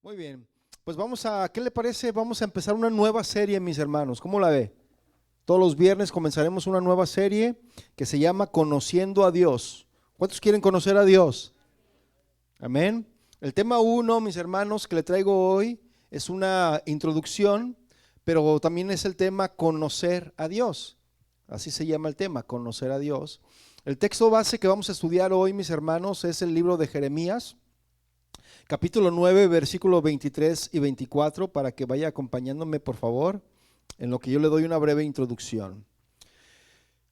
Muy bien, pues ¿qué le parece? Vamos a empezar una nueva serie, mis hermanos. ¿Cómo la ve? Todos los viernes comenzaremos una nueva serie que se llama Conociendo a Dios. ¿Cuántos quieren conocer a Dios? Amén. El tema 1, mis hermanos, que le traigo hoy es una introducción, pero también es el tema Conocer a Dios. Así se llama el tema, Conocer a Dios. El texto base que vamos a estudiar hoy, mis hermanos, es el libro de Jeremías, capítulo 9, versículos 23 y 24, para que vaya acompañándome, por favor, en lo que yo le doy una breve introducción.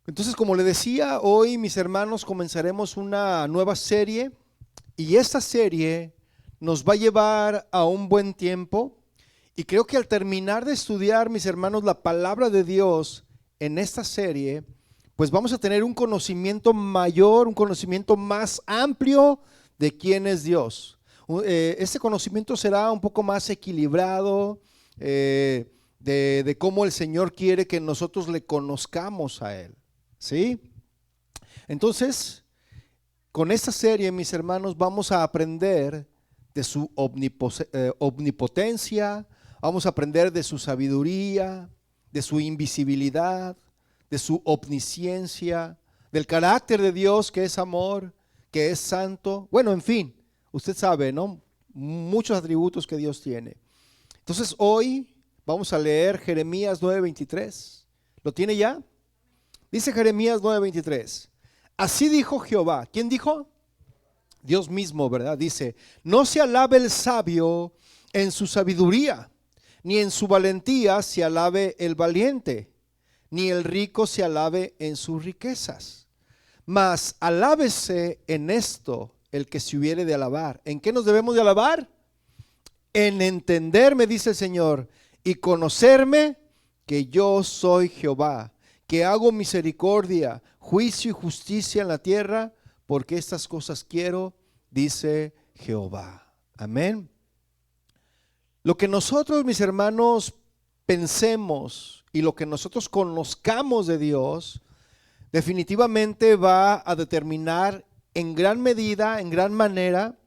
Entonces, como le decía, hoy, mis hermanos, comenzaremos una nueva serie, y esta serie nos va a llevar a un buen tiempo, y creo que al terminar de estudiar, mis hermanos, la palabra de Dios en esta serie, pues vamos a tener un conocimiento mayor, un conocimiento más amplio de quién es Dios. Este conocimiento será un poco más equilibrado, de cómo el Señor quiere que nosotros le conozcamos a Él, ¿sí? Entonces, con esta serie, mis hermanos, vamos a aprender de su omnipotencia, vamos a aprender de su sabiduría, de su invisibilidad, de su omnisciencia, del carácter de Dios, que es amor, que es santo. Bueno, en fin, usted sabe, ¿no? Muchos atributos que Dios tiene. Entonces hoy vamos a leer Jeremías 9:23. ¿Lo tiene ya? Dice Jeremías 9:23. Así dijo Jehová. ¿Quién dijo? Dios mismo, ¿verdad? Dice: no se alabe el sabio en su sabiduría, ni en su valentía se alabe el valiente, ni el rico se alabe en sus riquezas. Mas alábese en esto el que se hubiere de alabar. ¿En qué nos debemos de alabar? En entenderme, dice el Señor, y conocerme, que yo soy Jehová, que hago misericordia, juicio y justicia en la tierra, porque estas cosas quiero, dice Jehová. Amén. Lo que nosotros, mis hermanos, pensemos y lo que nosotros conozcamos de Dios, definitivamente va a determinar en gran medida, en gran manera,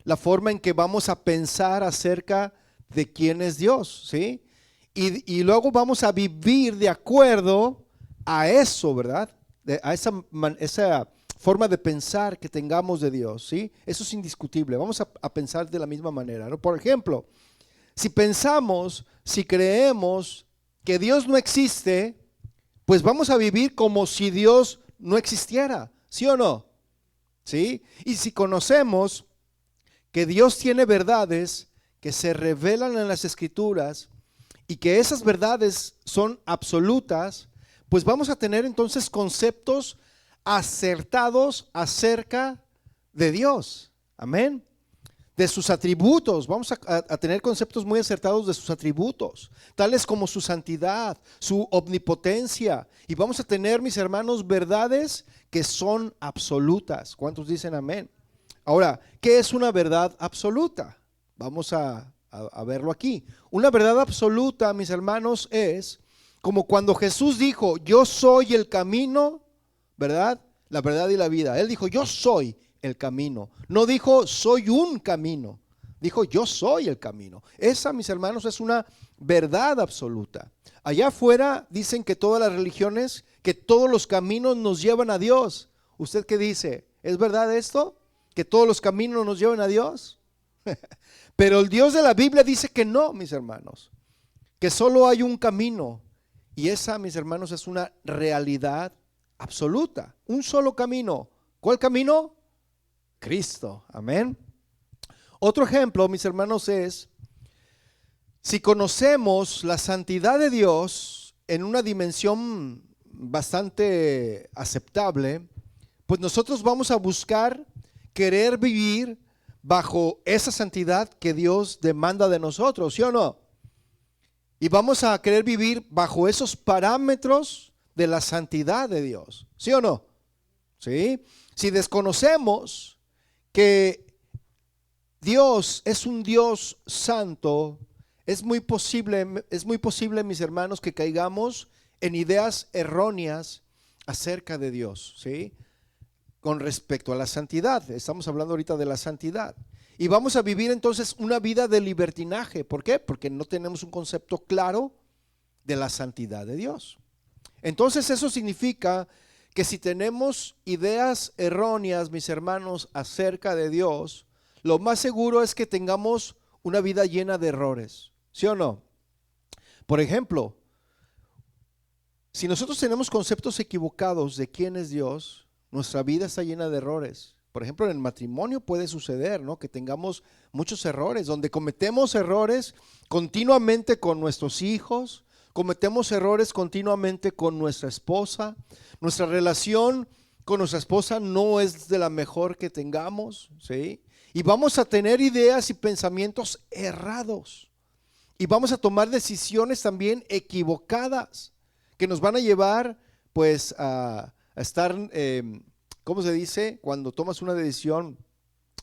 la forma en que vamos a pensar acerca de quién es Dios, ¿sí? Y luego vamos a vivir de acuerdo a eso, ¿verdad? A esa forma de pensar que tengamos de Dios, ¿sí? Eso es indiscutible. Vamos a pensar de la misma manera, ¿no? Por ejemplo, si pensamos, si creemos que Dios no existe, pues vamos a vivir como si Dios no existiera, ¿sí o no? ¿Sí? Y si conocemos que Dios tiene verdades que se revelan en las Escrituras y que esas verdades son absolutas, pues vamos a tener entonces conceptos acertados acerca de Dios. Amén. De sus atributos, vamos a tener conceptos muy acertados de sus atributos, tales como su santidad, su omnipotencia, y vamos a tener, mis hermanos, verdades que son absolutas. ¿Cuántos dicen amén? Ahora, ¿qué es una verdad absoluta? Vamos a verlo aquí. Una verdad absoluta, mis hermanos, es como cuando Jesús dijo: yo soy el camino, ¿verdad? La verdad y la vida. Él dijo: yo soy el camino. No dijo soy un camino, dijo yo soy el camino. Esa, mis hermanos, es una verdad absoluta. Allá afuera dicen que todas las religiones, que todos los caminos nos llevan a Dios. ¿Usted qué dice? ¿Es verdad esto? ¿Que todos los caminos nos llevan a Dios? Pero el Dios de la Biblia dice que no, mis hermanos, que solo hay un camino. Y esa, mis hermanos, es una realidad absoluta. Un solo camino. ¿Cuál camino? Cristo, amén. Otro ejemplo, mis hermanos, es si conocemos la santidad de Dios en una dimensión bastante aceptable, pues nosotros vamos a buscar querer vivir bajo esa santidad que Dios demanda de nosotros, ¿sí o no? Y vamos a querer vivir bajo esos parámetros de la santidad de Dios, ¿sí o no? ¿Sí? Si desconocemos que Dios es un Dios santo, es muy posible, mis hermanos, que caigamos en ideas erróneas acerca de Dios, ¿sí? Con respecto a la santidad. Estamos hablando ahorita de la santidad. Y vamos a vivir entonces una vida de libertinaje. ¿Por qué? Porque no tenemos un concepto claro de la santidad de Dios. Entonces eso significa que si tenemos ideas erróneas, mis hermanos, acerca de Dios, lo más seguro es que tengamos una vida llena de errores. ¿Sí o no? Por ejemplo, si nosotros tenemos conceptos equivocados de quién es Dios, nuestra vida está llena de errores. Por ejemplo, en el matrimonio puede suceder, ¿no?, que tengamos muchos errores, donde cometemos errores continuamente con nuestros hijos, cometemos errores continuamente con nuestra esposa. Nuestra relación con nuestra esposa no es de la mejor que tengamos, ¿sí? Y vamos a tener ideas y pensamientos errados. Y vamos a tomar decisiones también equivocadas que nos van a llevar pues a estar, ¿cómo se dice? Cuando tomas una decisión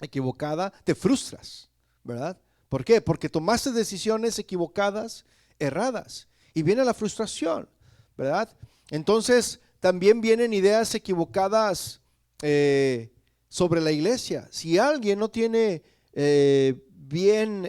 equivocada, te frustras, ¿verdad? ¿Por qué? Porque tomaste decisiones equivocadas, erradas, y viene la frustración, ¿verdad? Entonces también vienen ideas equivocadas sobre la iglesia. Si alguien no tiene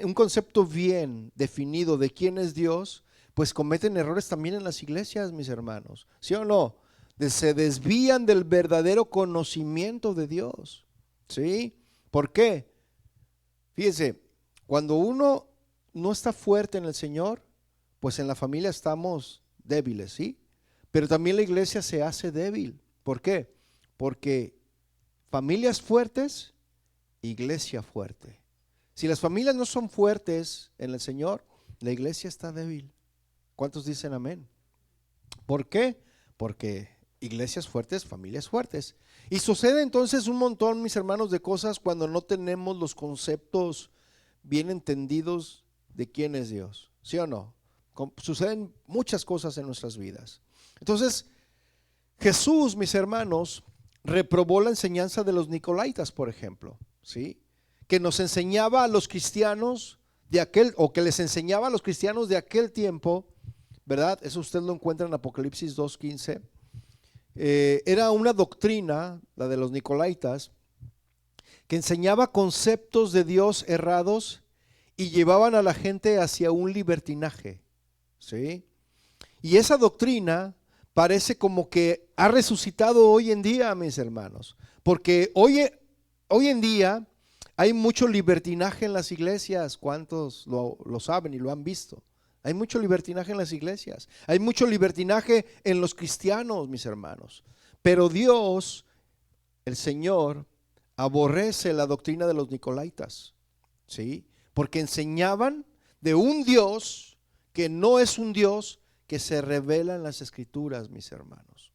un concepto bien definido de quién es Dios, pues cometen errores también en las iglesias, mis hermanos, ¿sí o no? Se desvían del verdadero conocimiento de Dios, ¿sí? ¿Por qué? Fíjense, cuando uno no está fuerte en el Señor, pues en la familia estamos débiles, ¿sí? Pero también la iglesia se hace débil. ¿Por qué? Porque familias fuertes, iglesia fuerte. Si las familias no son fuertes en el Señor, la iglesia está débil. ¿Cuántos dicen amén? ¿Por qué? Porque iglesias fuertes, familias fuertes. Y sucede entonces un montón, mis hermanos, de cosas cuando no tenemos los conceptos bien entendidos de quién es Dios. ¿Sí o no? Suceden muchas cosas en nuestras vidas. Entonces, Jesús, mis hermanos, reprobó la enseñanza de los Nicolaitas, por ejemplo, ¿sí? Que nos enseñaba a los cristianos de aquel, o que les enseñaba a los cristianos de aquel tiempo, ¿verdad? Eso usted lo encuentra en Apocalipsis 2:15. Era una doctrina, la de los Nicolaitas, que enseñaba conceptos de Dios errados y llevaban a la gente hacia un libertinaje, ¿sí? Y esa doctrina parece como que ha resucitado hoy en día, mis hermanos, porque hoy en día hay mucho libertinaje en las iglesias. ¿Cuántos lo saben y lo han visto? Hay mucho libertinaje en las iglesias, hay mucho libertinaje en los cristianos, mis hermanos. Pero Dios, el Señor, aborrece la doctrina de los Nicolaitas, ¿sí? Porque enseñaban de un Dios que no es un Dios que se revela en las Escrituras, mis hermanos.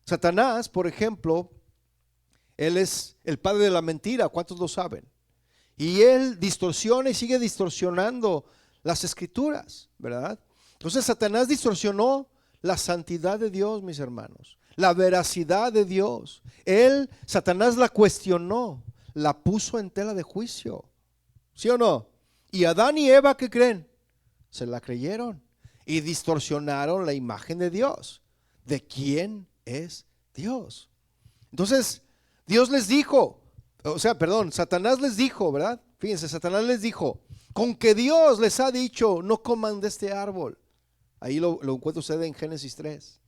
Satanás, por ejemplo, él es el padre de la mentira. ¿Cuántos lo saben? Y él distorsiona y sigue distorsionando las Escrituras, ¿verdad? Entonces Satanás distorsionó la santidad de Dios, mis hermanos, la veracidad de Dios. Satanás la cuestionó, la puso en tela de juicio, ¿sí o no? Y Adán y Eva, ¿qué creen? Se la creyeron y distorsionaron la imagen de Dios, de quién es Dios. Entonces Dios les dijo, Satanás les dijo, ¿verdad? Fíjense, Satanás les dijo, con que Dios les ha dicho, no coman de este árbol. Ahí lo encuentra usted en Génesis 3.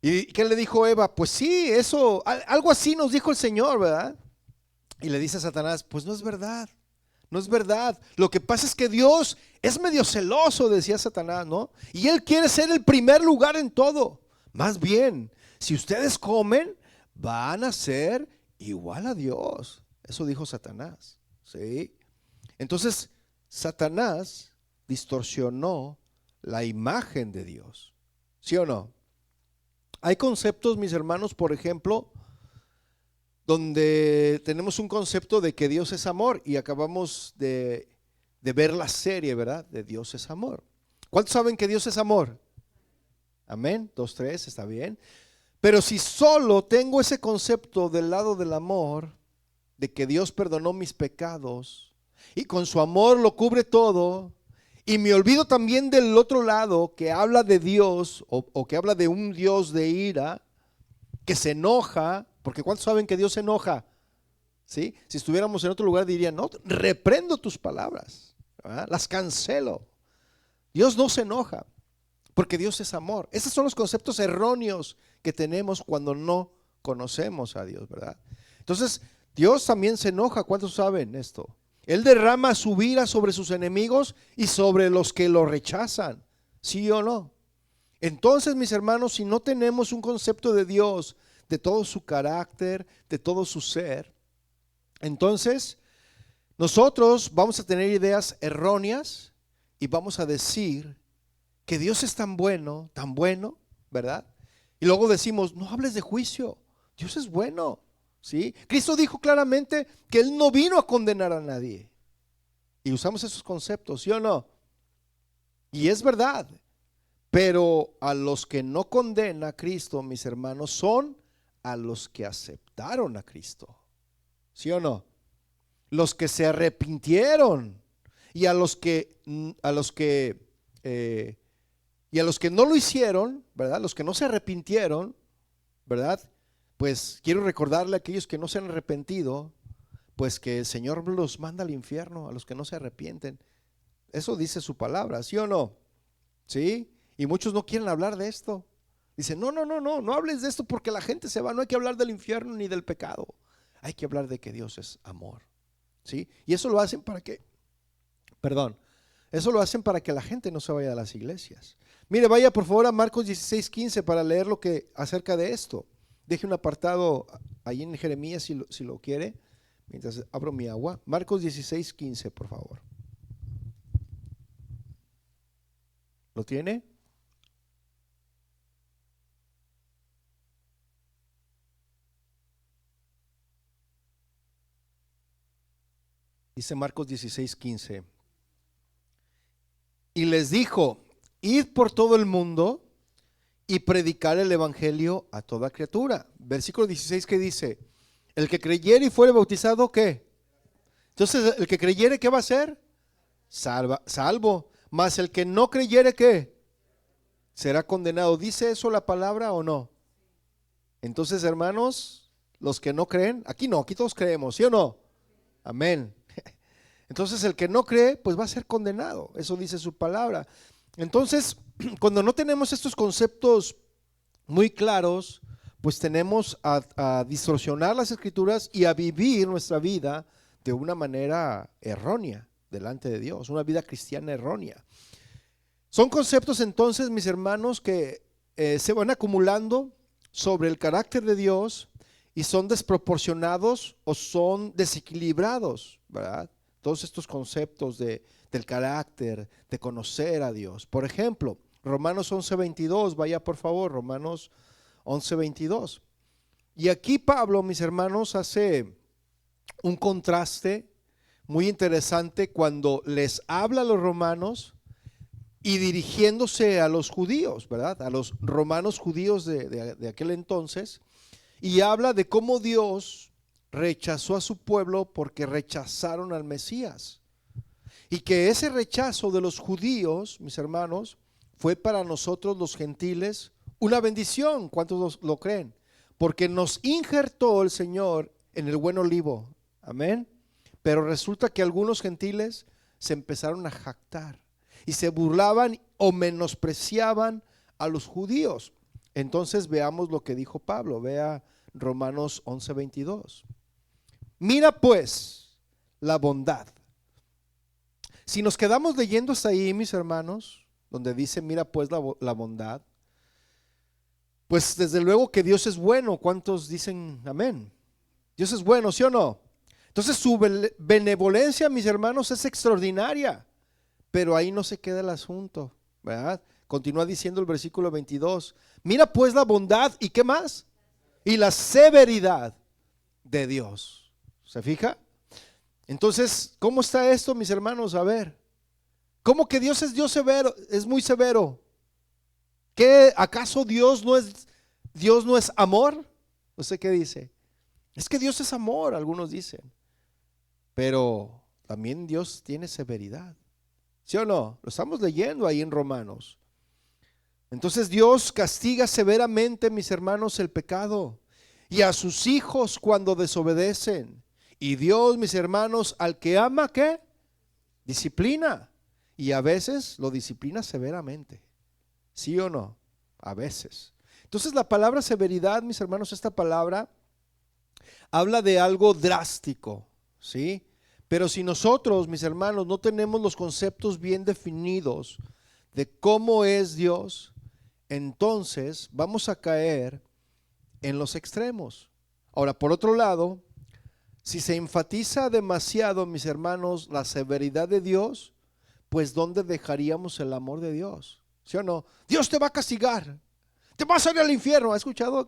¿Y qué le dijo Eva? Pues sí, eso, algo así nos dijo el Señor, ¿verdad? Y le dice a Satanás, pues no es verdad, no es verdad. Lo que pasa es que Dios es medio celoso, decía Satanás, ¿no? Y Él quiere ser el primer lugar en todo. Más bien, si ustedes comen, van a ser igual a Dios. Eso dijo Satanás, ¿sí? Entonces, Satanás distorsionó la imagen de Dios, ¿sí o no? Hay conceptos, mis hermanos, por ejemplo, donde tenemos un concepto de que Dios es amor y acabamos de ver la serie, ¿verdad? De Dios es amor. ¿Cuántos saben que Dios es amor? Amén, 2, 3, está bien. Pero si solo tengo ese concepto del lado del amor, de que Dios perdonó mis pecados y con su amor lo cubre todo, y me olvido también del otro lado que habla de Dios o que habla de un Dios de ira, que se enoja, porque ¿cuántos saben que Dios se enoja? ¿sí? Si estuviéramos en otro lugar dirían, no, reprendo tus palabras, ¿verdad? Las cancelo. Dios no se enoja porque Dios es amor. Esos son los conceptos erróneos que tenemos cuando no conocemos a Dios, ¿verdad? Entonces, Dios también se enoja. ¿Cuántos saben esto? Él derrama su ira sobre sus enemigos y sobre los que lo rechazan. ¿Sí o no? Entonces, mis hermanos, si no tenemos un concepto de Dios, de todo su carácter, de todo su ser, entonces nosotros vamos a tener ideas erróneas y vamos a decir que Dios es tan bueno, ¿verdad? Y luego decimos, no hables de juicio, Dios es bueno, ¿sí? Cristo dijo claramente que Él no vino a condenar a nadie. Y usamos esos conceptos, ¿sí o no? Y es verdad, pero a los que no condena a Cristo, mis hermanos, son a los que aceptaron a Cristo, ¿sí o no? Los que se arrepintieron y a los que no lo hicieron, ¿verdad? Los que no se arrepintieron, ¿verdad? Pues quiero recordarle a aquellos que no se han arrepentido, pues que el Señor los manda al infierno a los que no se arrepienten. Eso dice su palabra, ¿sí o no? ¿Sí? Y muchos no quieren hablar de esto. Dicen, no hables de esto porque la gente se va. No hay que hablar del infierno ni del pecado. Hay que hablar de que Dios es amor, ¿sí? Y eso lo hacen para que, eso lo hacen para que la gente no se vaya a las iglesias. Mire, vaya por favor a Marcos 16:15 para leer lo que acerca de esto. Deje un apartado ahí en Jeremías si lo quiere, mientras abro mi agua. Marcos 16:15, por favor. ¿Lo tiene? Dice Marcos 16:15. Y les dijo, id por todo el mundo y predicar el evangelio a toda criatura. Versículo 16 que dice, el que creyere y fuere bautizado, ¿qué? Entonces el que creyere, ¿qué va a hacer? Salvo. Mas el que no creyere, ¿qué? Será condenado. ¿Dice eso la palabra o no? Entonces, hermanos, los que no creen, aquí no, aquí todos creemos, ¿sí o no? Amén. Entonces el que no cree, pues va a ser condenado. Eso dice su palabra. Entonces, cuando no tenemos estos conceptos muy claros, pues tenemos a distorsionar las escrituras y a vivir nuestra vida de una manera errónea delante de Dios, una vida cristiana errónea. Son conceptos entonces, mis hermanos, que se van acumulando sobre el carácter de Dios y son desproporcionados o son desequilibrados, ¿verdad? Todos estos conceptos del carácter, de conocer a Dios. Por ejemplo, Romanos 11:22, vaya por favor, Romanos 11:22. Y aquí Pablo, mis hermanos, hace un contraste muy interesante cuando les habla a los romanos y dirigiéndose a los judíos, ¿verdad? A los romanos judíos de aquel entonces, y habla de cómo Dios rechazó a su pueblo porque rechazaron al Mesías. Y que ese rechazo de los judíos, mis hermanos, fue para nosotros los gentiles una bendición. ¿Cuántos lo creen? Porque nos injertó el Señor en el buen olivo. Amén. Pero resulta que algunos gentiles se empezaron a jactar y se burlaban o menospreciaban a los judíos. Entonces veamos lo que dijo Pablo. Vea Romanos 11:22. Mira pues la bondad. Si nos quedamos leyendo hasta ahí, mis hermanos, donde dice mira pues la bondad, pues desde luego que Dios es bueno. ¿Cuántos dicen amén? Dios es bueno, ¿sí o no? Entonces su benevolencia, mis hermanos, es extraordinaria. Pero ahí no se queda el asunto, ¿verdad? Continúa diciendo el versículo 22. Mira pues la bondad y ¿qué más? Y la severidad de Dios. ¿Se fija? Entonces, ¿cómo está esto, mis hermanos? A ver, ¿cómo que Dios es Dios severo? Es muy severo. ¿Qué acaso Dios no es amor? No sé qué dice. Es que Dios es amor, algunos dicen. Pero también Dios tiene severidad. ¿Sí o no? Lo estamos leyendo ahí en Romanos. Entonces Dios castiga severamente, mis hermanos, el pecado y a sus hijos cuando desobedecen. Y Dios, mis hermanos, al que ama, ¿qué? Disciplina. Y a veces lo disciplina severamente. ¿Sí o no? A veces. Entonces la palabra severidad, mis hermanos, esta palabra habla de algo drástico, ¿sí? Pero si nosotros, mis hermanos, no tenemos los conceptos bien definidos de cómo es Dios, entonces vamos a caer en los extremos. Ahora, por otro lado, si se enfatiza demasiado, mis hermanos, la severidad de Dios, pues ¿dónde dejaríamos el amor de Dios? ¿Sí o no? Dios te va a castigar, te vas a ir al infierno. ¿Ha escuchado?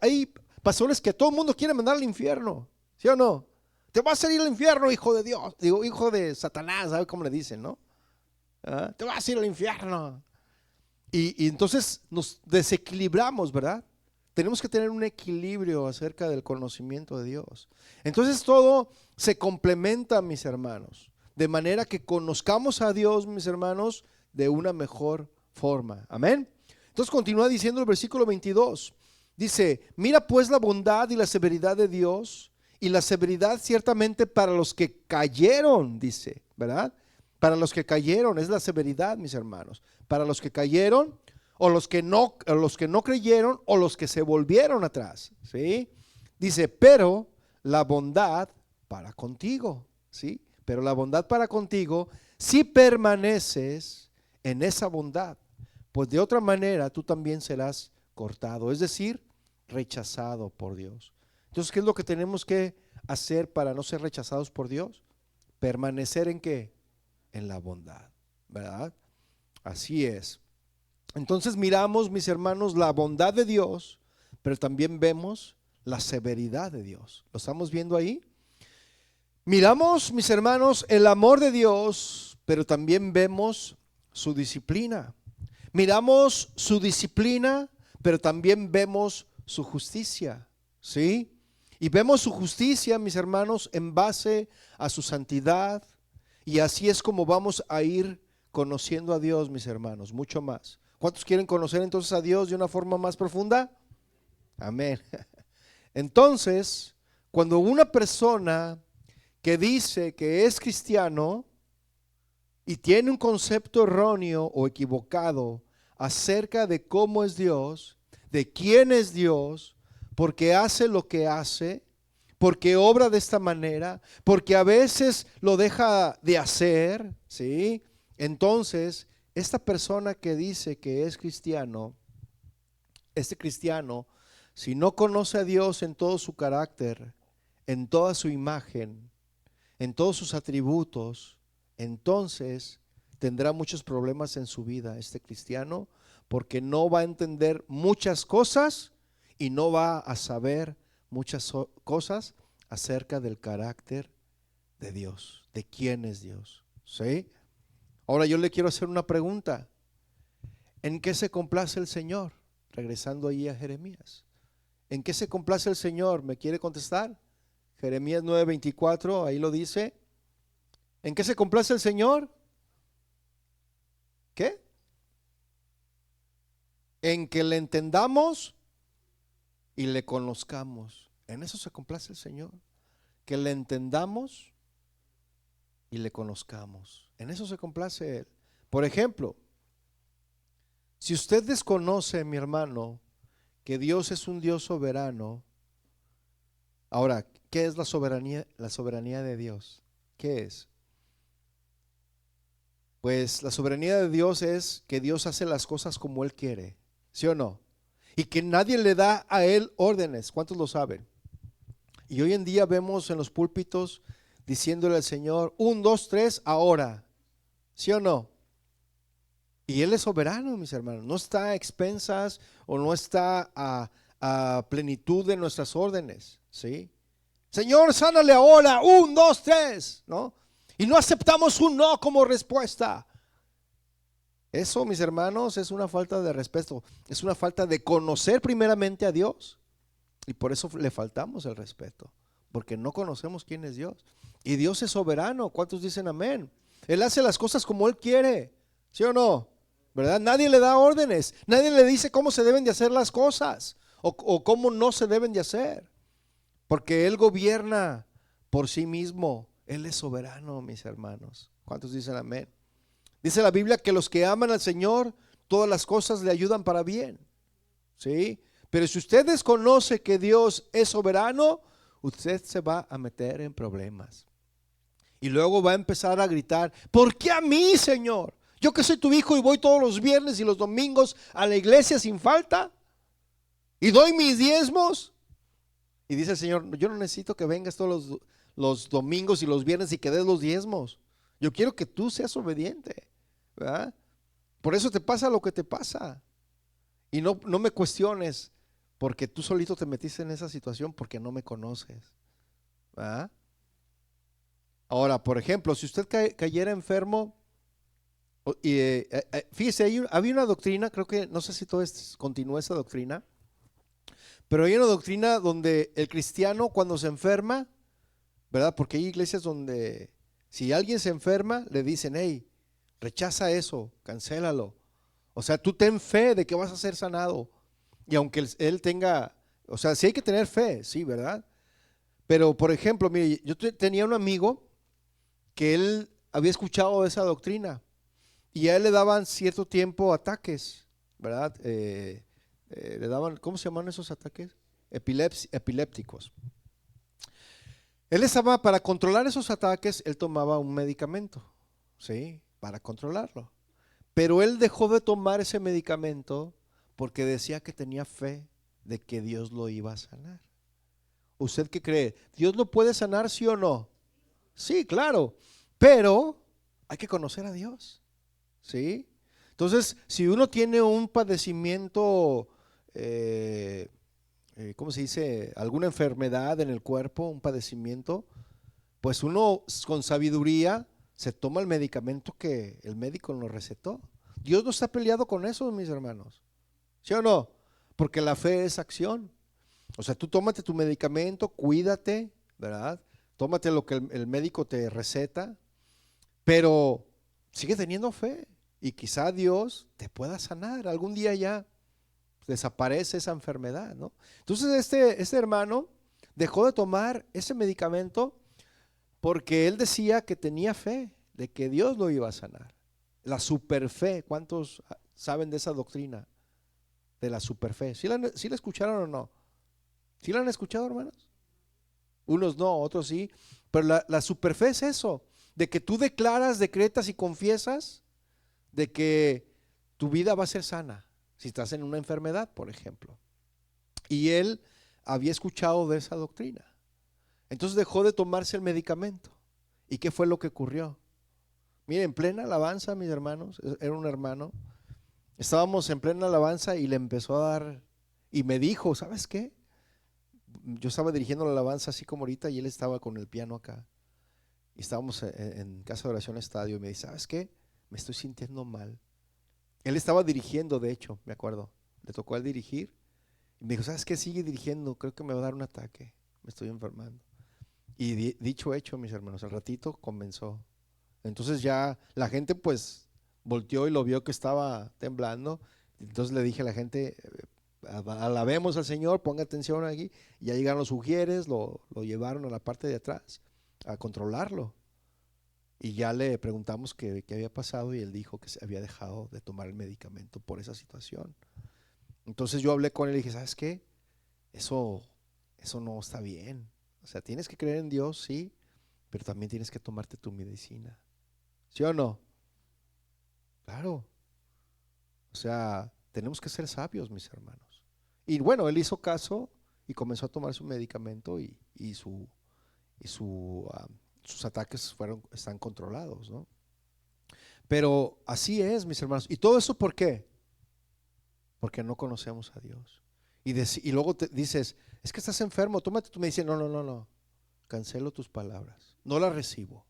Hay pastores que todo el mundo quiere mandar al infierno, ¿sí o no? Te vas a ir al infierno, hijo de Dios, digo, hijo de Satanás, ¿sabe cómo le dicen, no? ¿Ah? Te vas a ir al infierno. Y entonces nos desequilibramos, ¿verdad? Tenemos que tener un equilibrio acerca del conocimiento de Dios. Entonces todo se complementa, mis hermanos, de manera que conozcamos a Dios, mis hermanos, de una mejor forma. Amén. Entonces continúa diciendo el versículo 22. Dice, mira pues la bondad y la severidad de Dios, y la severidad ciertamente para los que cayeron, dice, ¿verdad? Para los que cayeron es la severidad, mis hermanos. Para los que cayeron, o los que no creyeron, o los que se volvieron atrás, ¿sí? Dice, pero la bondad para contigo, ¿sí? Pero la bondad para contigo, si permaneces en esa bondad, pues de otra manera tú también serás cortado, es decir, rechazado por Dios. Entonces, ¿qué es lo que tenemos que hacer para no ser rechazados por Dios? Permanecer ¿en qué? En la bondad, ¿verdad? Así es. Entonces miramos, mis hermanos, la bondad de Dios, pero también vemos la severidad de Dios. ¿Lo estamos viendo ahí? Miramos, mis hermanos, el amor de Dios, pero también vemos su disciplina. Miramos su disciplina, pero también vemos su justicia, ¿sí? Y vemos su justicia, mis hermanos, en base a su santidad. Y así es como vamos a ir conociendo a Dios, mis hermanos, mucho más. ¿Cuántos quieren conocer entonces a Dios de una forma más profunda? Amén. Entonces, cuando una persona que dice que es cristiano y tiene un concepto erróneo o equivocado acerca de cómo es Dios, de quién es Dios, porque hace lo que hace, porque obra de esta manera, porque a veces lo deja de hacer, ¿sí? Entonces, esta persona que dice que es cristiano, este cristiano, si no conoce a Dios en todo su carácter, en toda su imagen, en todos sus atributos, entonces tendrá muchos problemas en su vida este cristiano, porque no va a entender muchas cosas y no va a saber muchas cosas acerca del carácter de Dios, de quién es Dios, ¿sí? Ahora yo le quiero hacer una pregunta. ¿En qué se complace el Señor? Regresando ahí a Jeremías. ¿En qué se complace el Señor? ¿Me quiere contestar? Jeremías 9:24, ahí lo dice. ¿En qué se complace el Señor? ¿Qué? En que le entendamos y le conozcamos. En eso se complace el Señor. Que le entendamos y le conozcamos. En eso se complace Él. Por ejemplo, si usted desconoce, mi hermano, que Dios es un Dios soberano, ahora, ¿qué es la soberanía? La soberanía de Dios. ¿Qué es? Pues la soberanía de Dios es que Dios hace las cosas como Él quiere, ¿sí o no? Y que nadie le da a Él órdenes. ¿Cuántos lo saben? Y hoy en día vemos en los púlpitos diciéndole al Señor, 1, 2, 3, ahora, ¿sí o no? Y Él es soberano, mis hermanos, no está a expensas o no está a plenitud de nuestras órdenes, ¿sí? Señor, sánale ahora, 1, 2, 3, ¿no? Y no aceptamos un no como respuesta. Eso, mis hermanos, es una falta de respeto, es una falta de conocer primeramente a Dios. Y por eso le faltamos el respeto, porque no conocemos quién es Dios. Y Dios es soberano. ¿Cuántos dicen amén? Él hace las cosas como Él quiere, ¿sí o no? ¿Verdad? Nadie le da órdenes, nadie le dice cómo se deben de hacer las cosas o cómo no se deben de hacer, porque Él gobierna por sí mismo. Él es soberano, mis hermanos. ¿Cuántos dicen amén? Dice la Biblia que los que aman al Señor, todas las cosas le ayudan para bien. ¿Sí? Pero si usted desconoce que Dios es soberano, usted se va a meter en problemas. Y luego va a empezar a gritar: ¿por qué a mí, Señor? Yo que soy tu hijo y voy todos los viernes y los domingos a la iglesia sin falta y doy mis diezmos. Y dice el Señor: yo no necesito que vengas todos los domingos y los viernes y que des los diezmos. Yo quiero que tú seas obediente, ¿verdad? Por eso te pasa lo que te pasa. Y no me cuestiones, porque tú solito te metiste en esa situación porque no me conoces, ¿verdad? Ahora, por ejemplo, si usted cayera enfermo, fíjese, había una doctrina, creo que, no sé si todo continúa esa doctrina, pero hay una doctrina donde el cristiano cuando se enferma, ¿verdad? Porque hay iglesias donde si alguien se enferma, le dicen: hey, rechaza eso, cancélalo. O sea, tú ten fe de que vas a ser sanado. Y aunque él tenga, o sea, sí hay que tener fe, sí, ¿verdad? Pero, por ejemplo, mire, yo tenía un amigo que él había escuchado esa doctrina y a él le daban cierto tiempo ataques, ¿verdad? Le daban, ¿cómo se llaman esos ataques? Epilépticos. Él estaba, para controlar esos ataques, él tomaba un medicamento, ¿sí? Para controlarlo. Pero él dejó de tomar ese medicamento porque decía que tenía fe de que Dios lo iba a sanar. ¿Usted qué cree? ¿Dios lo puede sanar, sí o no? Sí, claro, pero hay que conocer a Dios, ¿sí? Entonces, si uno tiene un padecimiento, ¿cómo se dice? Alguna enfermedad en el cuerpo, un padecimiento, pues uno con sabiduría se toma el medicamento que el médico nos recetó. Dios no está peleado con eso, mis hermanos, ¿sí o no? Porque la fe es acción. O sea, tú tómate tu medicamento, cuídate, ¿verdad? Tómate lo que el médico te receta, pero sigue teniendo fe y quizá Dios te pueda sanar. Algún día ya desaparece esa enfermedad, ¿no? Entonces este hermano dejó de tomar ese medicamento porque él decía que tenía fe de que Dios lo iba a sanar. La superfe, ¿cuántos saben de esa doctrina? De la superfe. ¿Sí la escucharon o no? ¿Sí la han escuchado, hermanos? Unos no, otros sí. Pero la superfe es eso, de que tú declaras, decretas y confiesas de que tu vida va a ser sana, si estás en una enfermedad, por ejemplo. Y él había escuchado de esa doctrina. Entonces dejó de tomarse el medicamento. ¿Y qué fue lo que ocurrió? Miren, en plena alabanza, mis hermanos, era un hermano, estábamos en plena alabanza y le empezó a dar, y me dijo: ¿sabes qué? Yo estaba dirigiendo la alabanza así como ahorita y él estaba con el piano acá. Y estábamos en Casa de Oración Estadio y me dice: ¿sabes qué? Me estoy sintiendo mal. Él estaba dirigiendo, de hecho, me acuerdo. Le tocó a él dirigir. Y me dijo: ¿sabes qué? Sigue dirigiendo, creo que me va a dar un ataque. Me estoy enfermando. Y dicho hecho, mis hermanos, al ratito comenzó. Entonces ya la gente pues volteó y lo vio que estaba temblando. Entonces le dije a la gente: alabemos al Señor, ponga atención aquí. Y ya llegaron los ujieres, lo llevaron a la parte de atrás a controlarlo. Y ya le preguntamos qué había pasado y él dijo que se había dejado de tomar el medicamento por esa situación. Entonces yo hablé con él y dije: ¿sabes qué? Eso no está bien. O sea, tienes que creer en Dios, sí, pero también tienes que tomarte tu medicina. ¿Sí o no? Claro. O sea, tenemos que ser sabios, mis hermanos. Y bueno, él hizo caso y comenzó a tomar su medicamento y sus ataques están controlados, ¿no? Pero así es, mis hermanos. ¿Y todo eso por qué? Porque no conocemos a Dios. Y luego te dices: es que estás enfermo, tómate tu medicina. No, no, no, no. Cancelo tus palabras. No las recibo.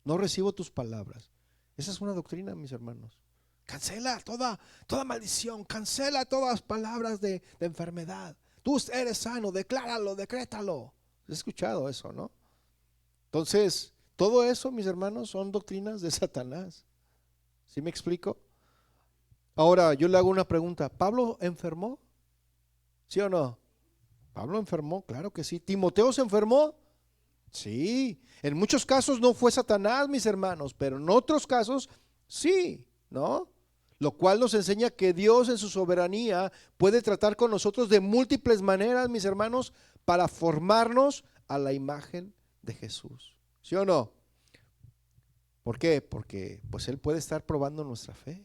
No recibo tus palabras. Esa es una doctrina, mis hermanos. Cancela toda maldición. Cancela todas las palabras de enfermedad. Tú eres sano, decláralo, decrétalo. ¿Has escuchado eso, no? Entonces, todo eso, mis hermanos, son doctrinas de Satanás. ¿Sí me explico? Ahora, yo le hago una pregunta: ¿Pablo enfermó? ¿Sí o no? Pablo enfermó, claro que sí. ¿Timoteo se enfermó? Sí, en muchos casos no fue Satanás, mis hermanos, pero en otros casos sí, ¿no? Lo cual nos enseña que Dios en su soberanía puede tratar con nosotros de múltiples maneras, mis hermanos, para formarnos a la imagen de Jesús. ¿Sí o no? ¿Por qué? Porque pues Él puede estar probando nuestra fe.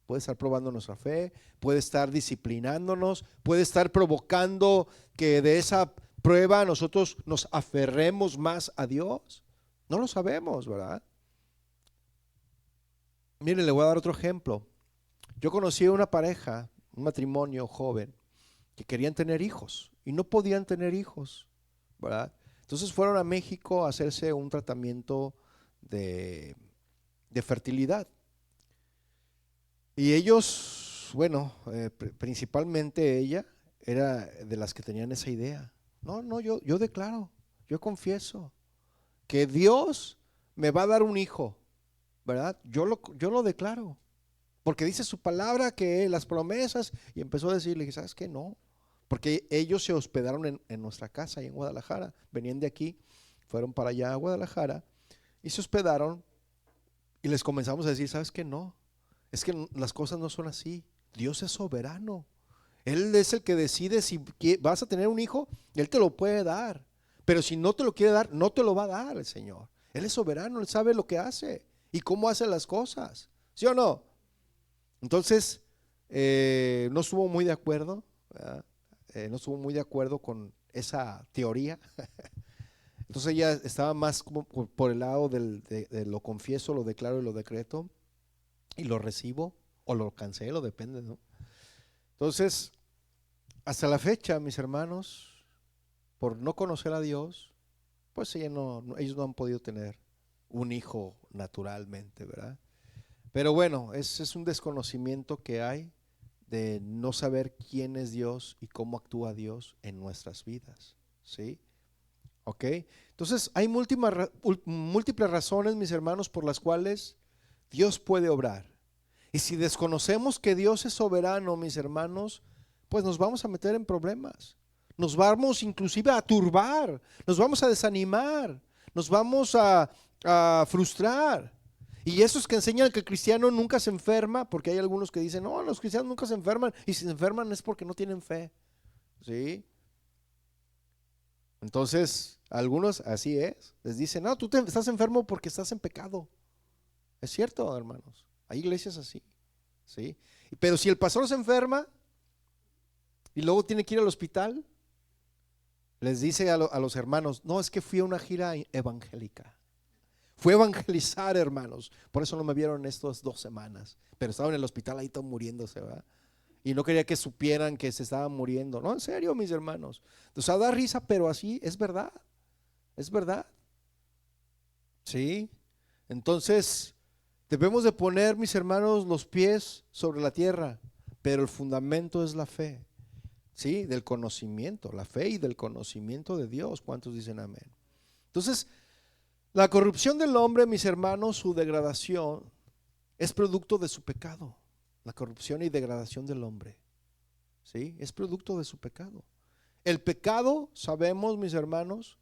Puede estar probando nuestra fe, puede estar disciplinándonos, puede estar provocando que de esa prueba nosotros nos aferremos más a Dios. No lo sabemos, ¿verdad? Miren, le voy a dar otro ejemplo. Yo conocí a una pareja, un matrimonio joven, que querían tener hijos y no podían tener hijos, ¿verdad? Entonces fueron a México a hacerse un tratamiento de, de fertilidad. Y ellos, bueno, principalmente ella era de las que tenían esa idea. No, no, yo declaro, yo confieso que Dios me va a dar un hijo, ¿verdad? Yo lo declaro, porque dice su palabra que las promesas, y empezó a decirle, ¿sabes qué? No, porque ellos se hospedaron en nuestra casa ahí en Guadalajara, venían de aquí, fueron para allá a Guadalajara y se hospedaron y les comenzamos a decir, ¿sabes qué? No, es que las cosas no son así. Dios es soberano. Él es el que decide si vas a tener un hijo, Él te lo puede dar. Pero si no te lo quiere dar, no te lo va a dar el Señor. Él es soberano, Él sabe lo que hace y cómo hace las cosas. ¿Sí o no? Entonces, no estuvo muy de acuerdo, ¿verdad? No estuvo muy de acuerdo con esa teoría. Entonces ella estaba más como por el lado de lo confieso, lo declaro y lo decreto y lo recibo o lo cancelo, depende, ¿no? Entonces, hasta la fecha, mis hermanos, por no conocer a Dios, pues ellos no han podido tener un hijo naturalmente, ¿verdad? Pero bueno, ese es un desconocimiento que hay de no saber quién es Dios y cómo actúa Dios en nuestras vidas, ¿sí? ¿Ok? Entonces, hay múltiples razones, mis hermanos, por las cuales Dios puede obrar. Y si desconocemos que Dios es soberano, mis hermanos, pues nos vamos a meter en problemas. Nos vamos inclusive a turbar, nos vamos a desanimar, nos vamos a frustrar. Y esos que enseñan que el cristiano nunca se enferma, porque hay algunos que dicen, no, los cristianos nunca se enferman, y si se enferman es porque no tienen fe. ¿Sí? Entonces, algunos así es, les dicen, no, estás enfermo porque estás en pecado. Es cierto, hermanos, hay iglesias así, ¿sí? Pero si el pastor se enferma y luego tiene que ir al hospital, les dice a los hermanos, no, es que fui a una gira evangélica. Fue a evangelizar, hermanos. Por eso no me vieron estas 2 semanas. Pero estaba en el hospital ahí todo muriéndose, ¿verdad? Y no quería que supieran que se estaba muriendo. No, en serio, mis hermanos. O sea, da risa, pero así es verdad. Es verdad. Sí. Entonces, debemos de poner, mis hermanos, los pies sobre la tierra. Pero el fundamento es la fe. Sí, del conocimiento. La fe y del conocimiento de Dios. ¿Cuántos dicen amén? Entonces, la corrupción del hombre, mis hermanos, su degradación, es producto de su pecado. La corrupción y degradación del hombre, ¿sí? Es producto de su pecado. El pecado, sabemos, mis hermanos,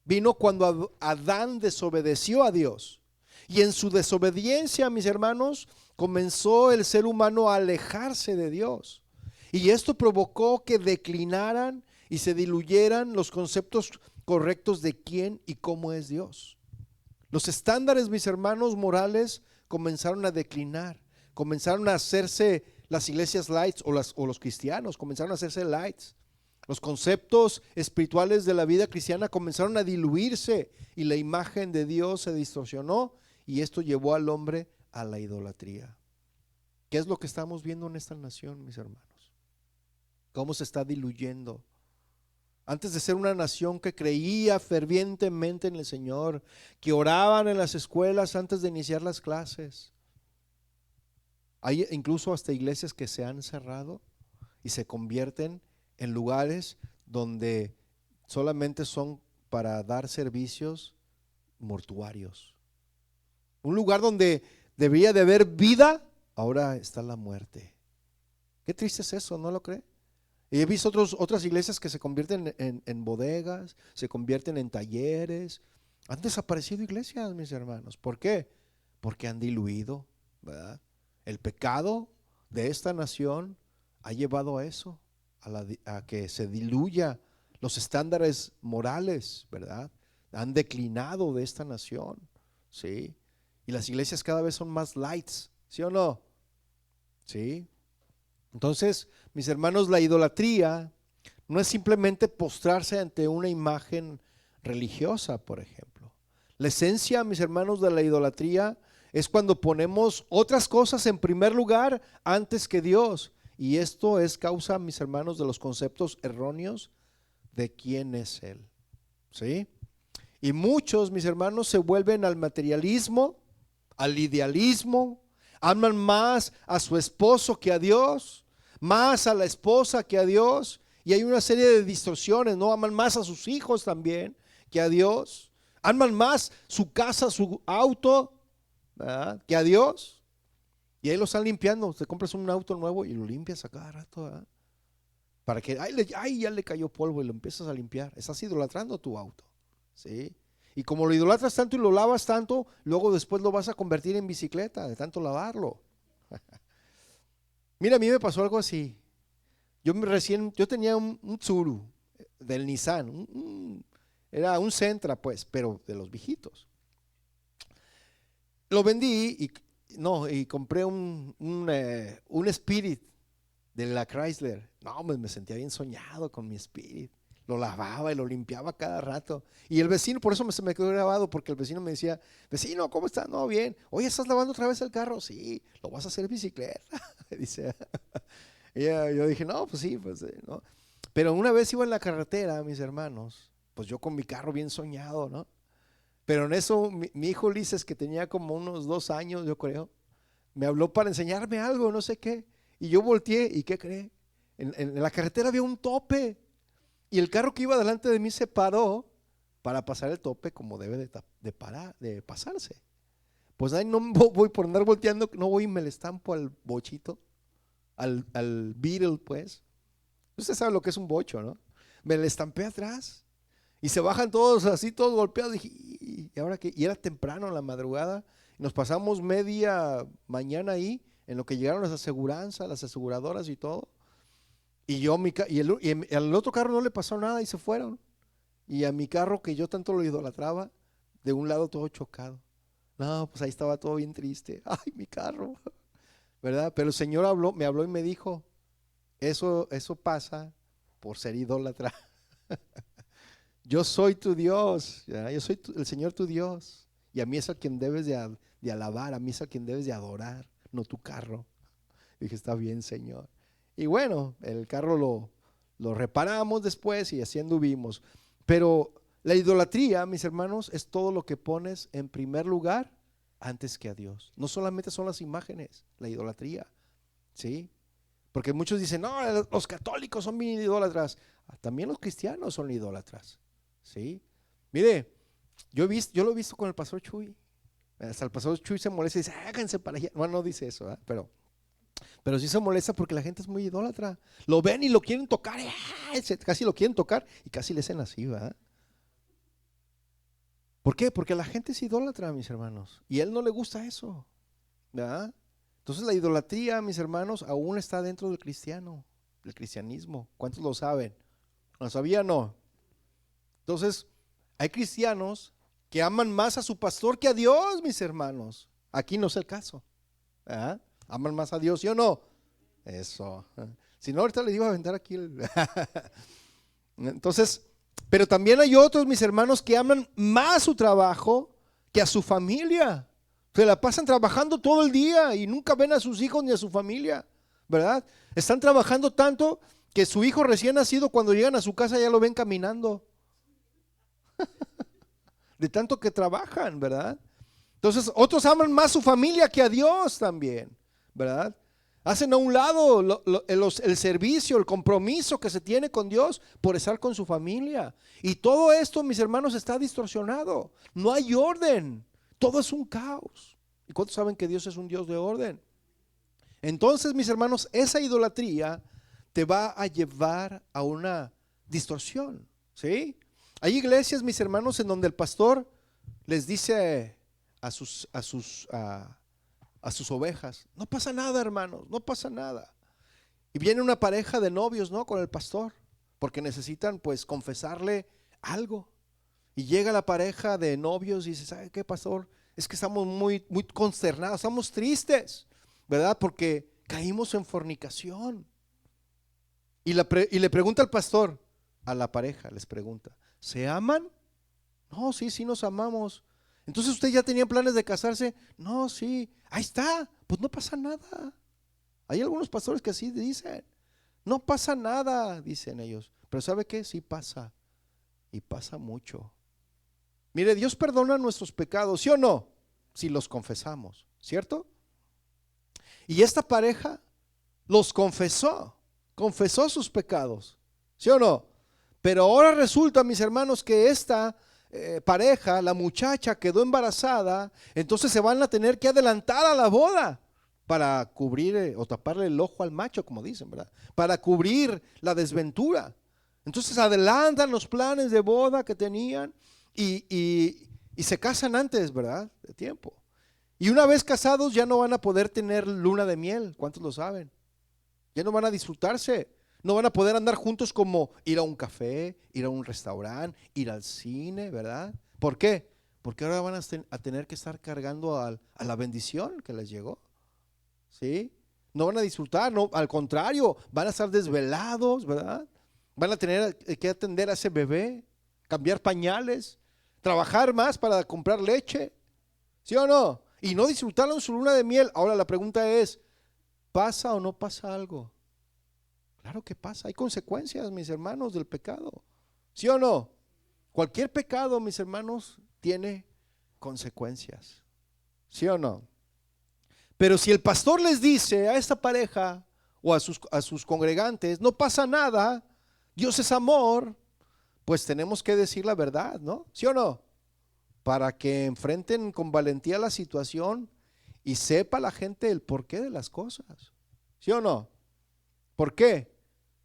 vino cuando Adán desobedeció a Dios. Y en su desobediencia, mis hermanos, comenzó el ser humano a alejarse de Dios. Y esto provocó que declinaran y se diluyeran los conceptos correctos de quién y cómo es Dios. Los estándares, mis hermanos, morales comenzaron a declinar, comenzaron a hacerse las iglesias lights o los cristianos, comenzaron a hacerse lights. Los conceptos espirituales de la vida cristiana comenzaron a diluirse y la imagen de Dios se distorsionó y esto llevó al hombre a la idolatría. ¿Qué es lo que estamos viendo en esta nación, mis hermanos? ¿Cómo se está diluyendo? Antes de ser una nación que creía fervientemente en el Señor, que oraban en las escuelas antes de iniciar las clases. Hay incluso hasta iglesias que se han cerrado y se convierten en lugares donde solamente son para dar servicios mortuarios. Un lugar donde debería de haber vida, ahora está la muerte. Qué triste es eso, ¿no lo cree? Y he visto otras iglesias que se convierten en bodegas, se convierten en talleres, Han desaparecido iglesias, mis hermanos. ¿Por qué? Porque han diluido, ¿verdad? El pecado de esta nación ha llevado a eso, a que se diluya los estándares morales, ¿verdad? Han declinado de esta nación, ¿sí? Y las iglesias cada vez son más lights, ¿sí o no? ¿Sí? Entonces, mis hermanos, la idolatría no es simplemente postrarse ante una imagen religiosa, por ejemplo. La esencia, mis hermanos, de la idolatría es cuando ponemos otras cosas en primer lugar antes que Dios. Y esto es causa, mis hermanos, de los conceptos erróneos de quién es Él. ¿Sí? Y muchos, mis hermanos, se vuelven al materialismo, al idealismo, aman más a su esposo que a Dios, más a la esposa que a Dios. Y hay una serie de distorsiones, ¿no? Aman más a sus hijos también que a Dios. Aman más su casa, su auto, ¿verdad?, que a Dios. Y ahí lo están limpiando. Te compras un auto nuevo y lo limpias a cada rato, ¿verdad? Para que, ya le cayó polvo y lo empiezas a limpiar. Estás idolatrando tu auto, ¿sí? Y como lo idolatras tanto y lo lavas tanto, luego después lo vas a convertir en bicicleta de tanto lavarlo. Mira, a mí me pasó algo así. Yo tenía un Tsuru del Nissan, era un Sentra, pues, pero de los viejitos. Lo vendí y compré un Spirit de la Chrysler. No, me sentía bien soñado con mi Spirit. Lo lavaba y lo limpiaba cada rato. Y el vecino, por eso se me quedó grabado, porque el vecino me decía: vecino, ¿cómo estás? No, bien. Oye, ¿estás lavando otra vez el carro? Sí, lo vas a hacer bicicleta. Dice. Y yo dije, no, pues sí, pues no. Pero una vez iba en la carretera, mis hermanos, pues yo con mi carro bien soñado, ¿no? Pero en eso mi hijo Ulises, que tenía como unos 2 años, yo creo, me habló para enseñarme algo, no sé qué. Y yo volteé, ¿y qué cree? En la carretera había un tope. Y el carro que iba delante de mí se paró para pasar el tope como debe de pasarse. Pues ahí no voy por andar volteando, no voy y me le estampo al bochito, al Beetle, pues. Usted sabe lo que es un bocho, ¿no? Me le estampé atrás y se bajan todos así, todos golpeados. Dije, ¿y ahora qué? Y era temprano en la madrugada. Nos pasamos media mañana ahí en lo que llegaron las aseguranzas, las aseguradoras y todo. Y al otro carro no le pasó nada y se fueron. Y a mi carro, que yo tanto lo idolatraba, de un lado todo chocado. No, pues ahí estaba todo bien triste. Ay, mi carro, ¿verdad? Pero el Señor me habló y me dijo: eso pasa por ser idólatra. Yo soy tu Dios, ¿ya? Yo soy el Señor tu Dios. Y a mí es a quien debes de alabar, a mí es a quien debes de adorar, no tu carro. Y dije, está bien, Señor. Y bueno, el carro lo reparamos después y así anduvimos. Pero la idolatría, mis hermanos, es todo lo que pones en primer lugar antes que a Dios. No solamente son las imágenes, la idolatría, ¿sí? Porque muchos dicen, no, los católicos son bien idólatras. También los cristianos son idólatras, ¿sí? Mire, yo lo he visto con el pastor Chuy. Hasta el pastor Chuy se molesta y dice, háganse para allá. Bueno, no dice eso, ¿eh? Pero sí se molesta porque la gente es muy idólatra. Lo ven y lo quieren tocar, casi lo quieren tocar y casi le hacen así, ¿verdad? ¿Por qué? Porque la gente es idólatra, mis hermanos, y a él no le gusta eso, ¿verdad? Entonces la idolatría, mis hermanos, aún está dentro del cristianismo. ¿Cuántos lo saben? ¿Lo sabían? No. Entonces, hay cristianos que aman más a su pastor que a Dios, mis hermanos. Aquí no es el caso, ¿verdad? Aman más a Dios, ¿sí o no? Eso. Si no, ahorita le iba a aventar aquí Entonces, pero también hay otros, mis hermanos, que aman más su trabajo que a su familia. Se la pasan trabajando todo el día y nunca ven a sus hijos ni a su familia, ¿verdad? Están trabajando tanto que su hijo recién nacido, cuando llegan a su casa, ya lo ven caminando. De tanto que trabajan, ¿verdad? Entonces, otros aman más su familia que a Dios también, ¿verdad? Hacen a un lado el servicio, el compromiso que se tiene con Dios por estar con su familia. Y todo esto, mis hermanos, está distorsionado. No hay orden. Todo es un caos. ¿Y cuántos saben que Dios es un Dios de orden? Entonces, mis hermanos, esa idolatría te va a llevar a una distorsión, ¿sí? Hay iglesias, mis hermanos, en donde el pastor les dice a sus ovejas: no pasa nada, hermanos, no pasa nada. Y viene una pareja de novios, ¿no?, con el pastor, porque necesitan pues confesarle algo. Y llega la pareja de novios y dice: ¿sabe qué, pastor? Es que estamos muy consternados, estamos tristes, ¿verdad? Porque caímos en fornicación. Y le pregunta al pastor, a la pareja les pregunta: ¿se aman? No, sí, sí nos amamos. Entonces, ¿usted ya tenía planes de casarse? No, sí. Ahí está, pues no pasa nada. Hay algunos pastores que así dicen: no pasa nada, dicen ellos. Pero ¿sabe qué? Sí pasa, y pasa mucho. Mire, Dios perdona nuestros pecados, ¿sí o no? Si los confesamos, ¿cierto? Y esta pareja los confesó sus pecados, ¿sí o no? Pero ahora resulta, mis hermanos, que esta pareja, la muchacha, quedó embarazada. Entonces se van a tener que adelantar a la boda para cubrir o taparle el ojo al macho, como dicen, ¿verdad? Para cubrir la desventura. Entonces adelantan los planes de boda que tenían y se casan antes, ¿verdad?, de tiempo. Y una vez casados ya no van a poder tener luna de miel. ¿Cuántos lo saben? Ya no van a disfrutarse. No van a poder andar juntos como ir a un café, ir a un restaurante, ir al cine, ¿verdad? ¿Por qué? Porque ahora van a tener que estar cargando a la bendición que les llegó, ¿sí? No van a disfrutar, no, al contrario, van a estar desvelados, ¿verdad? Van a tener que atender a ese bebé, cambiar pañales, trabajar más para comprar leche, ¿sí o no? Y no disfrutaron su luna de miel. Ahora la pregunta es: ¿pasa o no pasa algo? Claro que pasa, hay consecuencias, mis hermanos, del pecado, ¿sí o no? Cualquier pecado, mis hermanos, tiene consecuencias, ¿sí o no? Pero si el pastor les dice a esta pareja o a sus congregantes: no pasa nada, Dios es amor, pues tenemos que decir la verdad, ¿no? ¿Sí o no? Para que enfrenten con valentía la situación y sepa la gente el porqué de las cosas, ¿sí o no? ¿Por qué?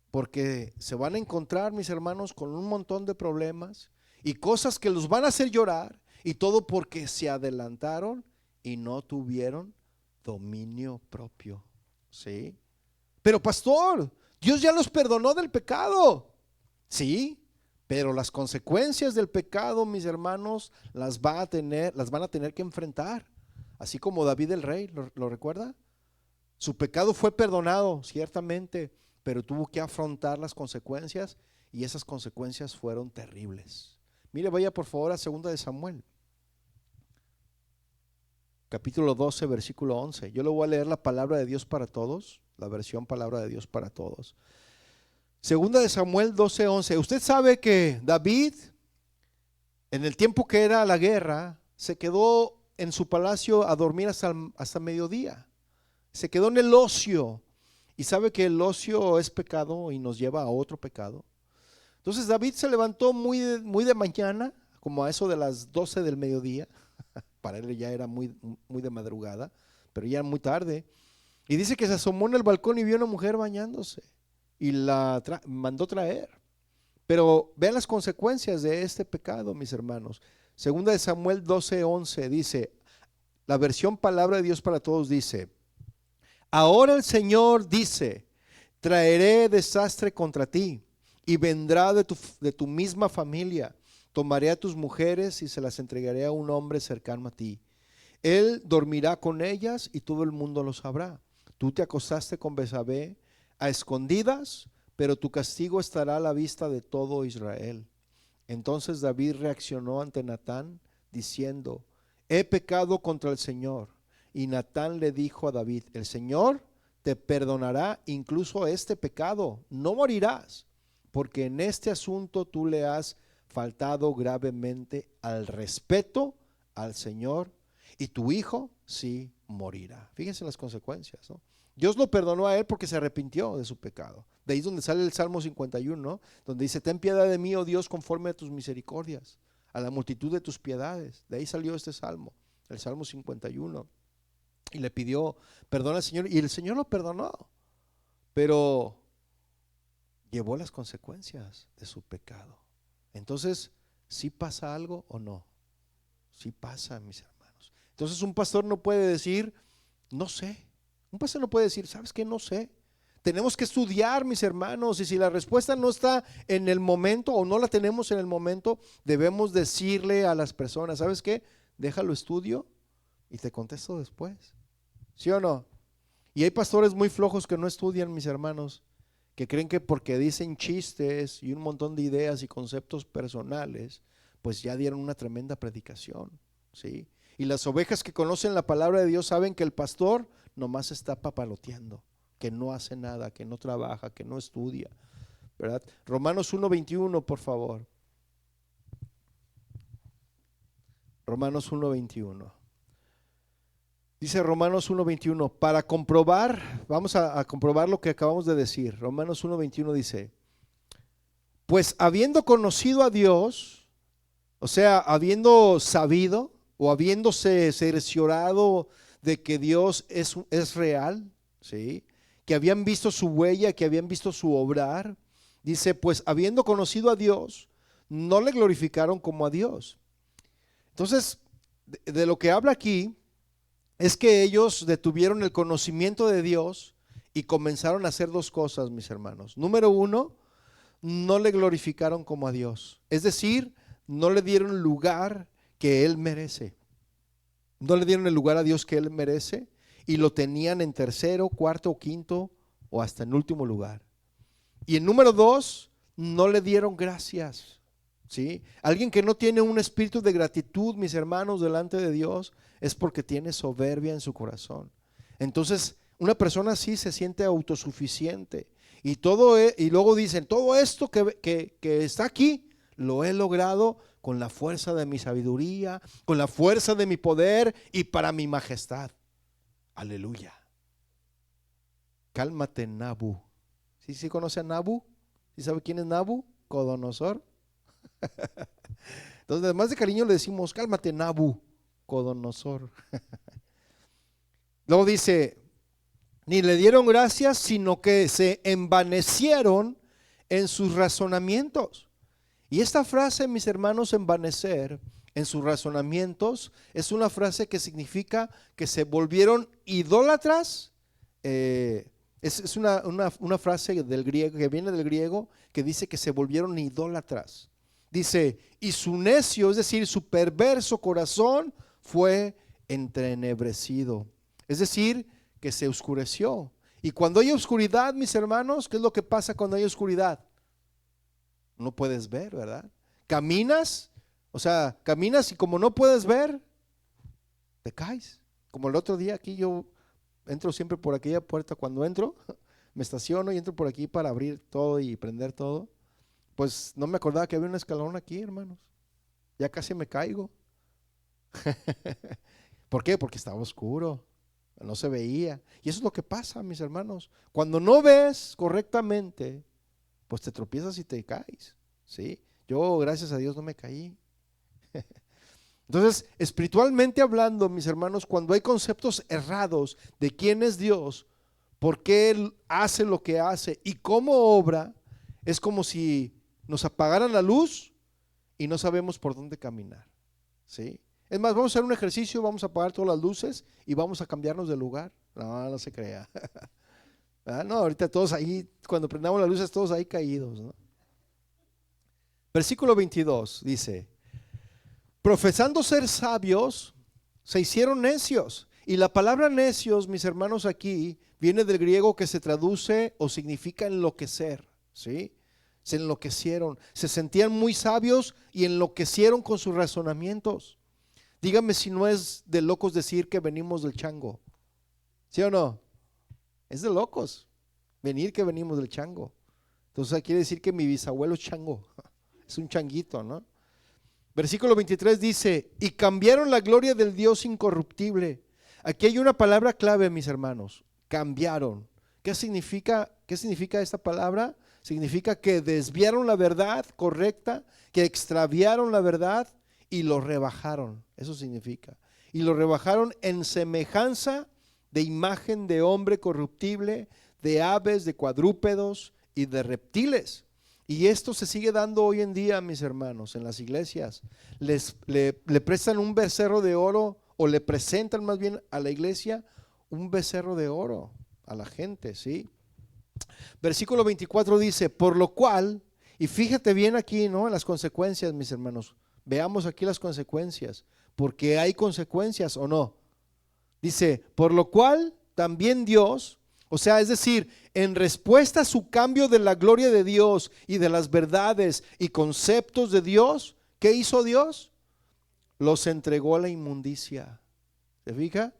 Porque se van a encontrar, mis hermanos, con un montón de problemas y cosas que los van a hacer llorar, y todo porque se adelantaron y no tuvieron dominio propio, ¿sí? Pero pastor, Dios ya los perdonó del pecado, sí, pero las consecuencias del pecado, mis hermanos, las van a tener que enfrentar, así como David el rey, ¿lo recuerda? Su pecado fue perdonado, ciertamente, pero tuvo que afrontar las consecuencias, y esas consecuencias fueron terribles. Mire, vaya por favor a 2 de Samuel, capítulo 12, versículo 11. Yo le voy a leer la palabra de Dios para todos, la versión palabra de Dios para todos. 2 de Samuel 12, 11. Usted sabe que David, en el tiempo que era la guerra, se quedó en su palacio a dormir hasta mediodía. Se quedó en el ocio. Y sabe que el ocio es pecado y nos lleva a otro pecado. Entonces David se levantó muy de mañana, como a eso de las 12 del mediodía. Para él ya era muy de madrugada, pero ya muy tarde. Y dice que se asomó en el balcón y vio a una mujer bañándose y la mandó traer. Pero vean las consecuencias de este pecado, mis hermanos. 2 de Samuel 12, 11 dice, la versión palabra de Dios para todos dice: ahora el Señor dice, traeré desastre contra ti y vendrá de tu misma familia. Tomaré a tus mujeres y se las entregaré a un hombre cercano a ti. Él dormirá con ellas y todo el mundo lo sabrá. Tú te acostaste con Betsabé a escondidas, pero tu castigo estará a la vista de todo Israel. Entonces David reaccionó ante Natán diciendo: he pecado contra el Señor. Y Natán le dijo a David: el Señor te perdonará incluso este pecado, no morirás, porque en este asunto tú le has faltado gravemente al respeto al Señor, y tu hijo sí morirá. Fíjense las consecuencias, ¿no? Dios lo perdonó a él porque se arrepintió de su pecado. De ahí es donde sale el Salmo 51, ¿no? Donde dice: ten piedad de mí, oh Dios, conforme a tus misericordias, a la multitud de tus piedades. De ahí salió este salmo, el Salmo 51. Y le pidió perdón al Señor, y el Señor lo perdonó, pero llevó las consecuencias de su pecado. Entonces, ¿sí pasa algo o no? Sí pasa, mis hermanos. Entonces un pastor no puede decir, no sé. Un pastor no puede decir, ¿sabes qué? No sé. Tenemos que estudiar, mis hermanos, y si la respuesta no está en el momento o no la tenemos en el momento, debemos decirle a las personas, ¿sabes qué? Déjalo estudio y te contesto después. ¿Sí o no? Y hay pastores muy flojos que no estudian, mis hermanos, que creen que porque dicen chistes y un montón de ideas y conceptos personales, pues ya dieron una tremenda predicación, ¿sí? Y las ovejas que conocen la palabra de Dios saben que el pastor nomás está papaloteando, que no hace nada, que no trabaja, que no estudia, ¿verdad? Romanos 1:21, por favor. Romanos 1:21. Dice Romanos 1:21, para comprobar, vamos a comprobar lo que acabamos de decir. Romanos 1:21 dice, pues habiendo conocido a Dios, o sea, habiendo sabido o habiéndose cerciorado de que Dios es real, ¿sí? Que habían visto su huella, que habían visto su obrar, dice, pues habiendo conocido a Dios, no le glorificaron como a Dios. Entonces, de lo que habla aquí es que ellos detuvieron el conocimiento de Dios y comenzaron a hacer dos cosas, mis hermanos. Número uno, no le glorificaron como a Dios. Es decir, no le dieron lugar que Él merece. No le dieron el lugar a Dios que Él merece y lo tenían en tercero, cuarto, quinto o hasta en último lugar. Y en número dos, no le dieron gracias. ¿Sí? Alguien que no tiene un espíritu de gratitud, mis hermanos, delante de Dios, es porque tiene soberbia en su corazón. Entonces, una persona así se siente autosuficiente. Y luego dicen, todo esto que está aquí, lo he logrado con la fuerza de mi sabiduría, con la fuerza de mi poder y para mi majestad. Aleluya. Cálmate, Nabu. ¿Sí conoce a Nabu? ¿Sí sabe quién es Nabu? Codonosor. Entonces, además de cariño le decimos, cálmate, Nabucodonosor. Luego dice, ni le dieron gracias, sino que se envanecieron en sus razonamientos. Y esta frase, mis hermanos, envanecer en sus razonamientos, es una frase que significa que se volvieron idólatras. Es una frase del griego, que viene del griego, que dice que se volvieron idólatras. Dice, y su necio, es decir, su perverso corazón fue entrenebrecido. Es decir, que se oscureció. Y cuando hay oscuridad, mis hermanos, ¿qué es lo que pasa cuando hay oscuridad? No puedes ver, ¿verdad? Caminas, caminas y como no puedes ver, te caes. Como el otro día aquí yo entro siempre por aquella puerta, cuando entro, me estaciono y entro por aquí para abrir todo y prender todo. Pues no me acordaba que había un escalón aquí, hermanos. Ya casi me caigo. ¿Por qué? Porque estaba oscuro, no se veía. Y eso es lo que pasa, mis hermanos. Cuando no ves correctamente, pues te tropiezas y te caes, ¿sí? Yo, gracias a Dios, no me caí. Entonces, espiritualmente hablando, mis hermanos, cuando hay conceptos errados de quién es Dios, por qué Él hace lo que hace y cómo obra, es como si nos apagaran la luz y no sabemos por dónde caminar, ¿sí? Es más, vamos a hacer un ejercicio, vamos a apagar todas las luces y vamos a cambiarnos de lugar. No, no se crea. No, ahorita todos ahí, cuando prendamos las luces, todos ahí caídos, ¿no? Versículo 22 dice, profesando ser sabios, se hicieron necios. Y la palabra necios, mis hermanos, aquí viene del griego que se traduce o significa enloquecer, ¿sí? Se enloquecieron, se sentían muy sabios y enloquecieron con sus razonamientos. Dígame si no es de locos decir que venimos del chango, ¿sí o no? Es de locos venir que venimos del chango. Entonces quiere decir que mi bisabuelo es chango, es un changuito, ¿no? Versículo 23 dice, y cambiaron la gloria del Dios incorruptible. Aquí hay una palabra clave, mis hermanos, cambiaron. ¿Qué significa esta palabra? Significa que desviaron la verdad correcta, que extraviaron la verdad y lo rebajaron. Eso significa. Y lo rebajaron en semejanza de imagen de hombre corruptible, de aves, de cuadrúpedos y de reptiles. Y esto se sigue dando hoy en día, mis hermanos, en las iglesias. Le prestan un becerro de oro, o le presentan más bien a la iglesia un becerro de oro a la gente, ¿sí? Versículo 24 dice, por lo cual, y fíjate bien aquí, ¿no? En las consecuencias, mis hermanos. Veamos aquí las consecuencias, porque hay consecuencias o no. Dice, por lo cual también Dios, o sea, es decir, en respuesta a su cambio de la gloria de Dios y de las verdades y conceptos de Dios, ¿qué hizo Dios? Los entregó a la inmundicia. ¿Se fija?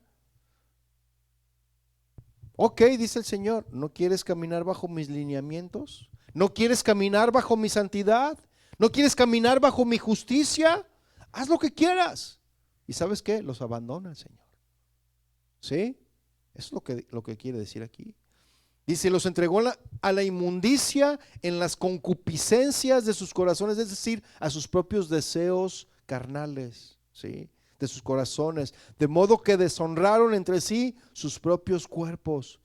Ok, dice el Señor, ¿no quieres caminar bajo mis lineamientos? ¿No quieres caminar bajo mi santidad? ¿No quieres caminar bajo mi justicia? Haz lo que quieras. ¿Y sabes qué? Los abandona el Señor. ¿Sí? Eso es lo que quiere decir aquí. Dice, los entregó a la inmundicia en las concupiscencias de sus corazones, es decir, a sus propios deseos carnales, ¿sí? De sus corazones, de modo que deshonraron entre sí sus propios cuerpos,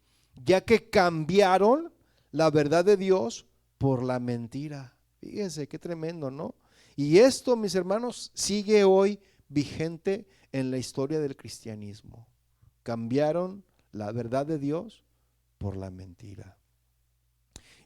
ya que cambiaron la verdad de Dios por la mentira. Fíjense qué tremendo, ¿no? Y esto, mis hermanos, sigue hoy vigente en la historia del cristianismo. Cambiaron la verdad de Dios por la mentira.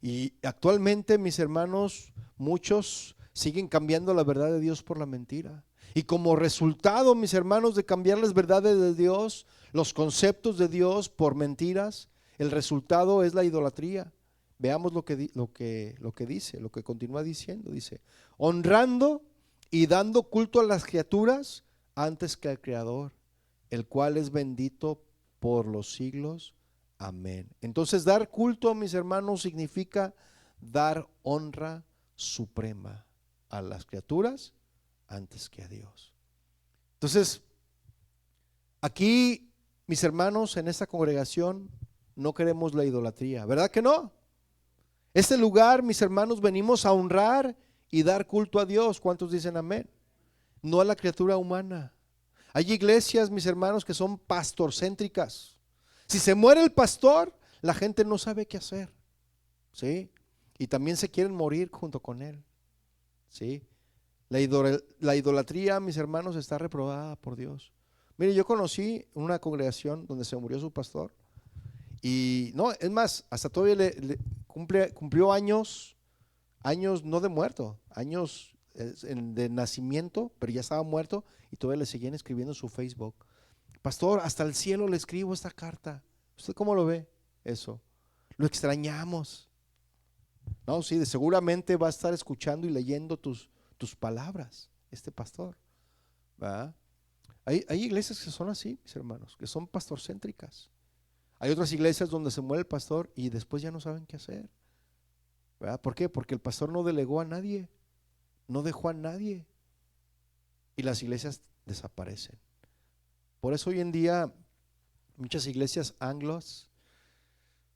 Y actualmente, mis hermanos, muchos siguen cambiando la verdad de Dios por la mentira. Y como resultado, mis hermanos, de cambiar las verdades de Dios, los conceptos de Dios por mentiras, el resultado es la idolatría. Veamos lo que dice, lo que continúa diciendo. Dice, honrando y dando culto a las criaturas antes que al Creador, el cual es bendito por los siglos. Amén. Entonces, dar culto, mis hermanos, significa dar honra suprema a las criaturas antes que a Dios. Entonces, aquí, mis hermanos, en esta congregación no queremos la idolatría, ¿verdad que no? Este lugar, mis hermanos, venimos a honrar y dar culto a Dios. ¿Cuántos dicen amén? No a la criatura humana. Hay iglesias, mis hermanos, que son pastorcéntricas. Si se muere el pastor, la gente no sabe qué hacer, ¿sí? Y también se quieren morir junto con él, ¿sí? La idolatría, mis hermanos, está reprobada por Dios. Mire, yo conocí una congregación donde se murió su pastor y no, es más, hasta todavía cumplió años no de muerto, años de nacimiento, pero ya estaba muerto y todavía le seguían escribiendo en su Facebook. Pastor, hasta el cielo le escribo esta carta. ¿Usted cómo lo ve eso? Lo extrañamos. No, sí, seguramente va a estar escuchando y leyendo tus palabras, este pastor, ¿verdad? Hay iglesias que son así, mis hermanos, que son pastorcéntricas. Hay otras iglesias donde se muere el pastor y después ya no saben qué hacer, ¿verdad? ¿Por qué? Porque el pastor no delegó a nadie, no dejó a nadie y las iglesias desaparecen. Por eso hoy en día muchas iglesias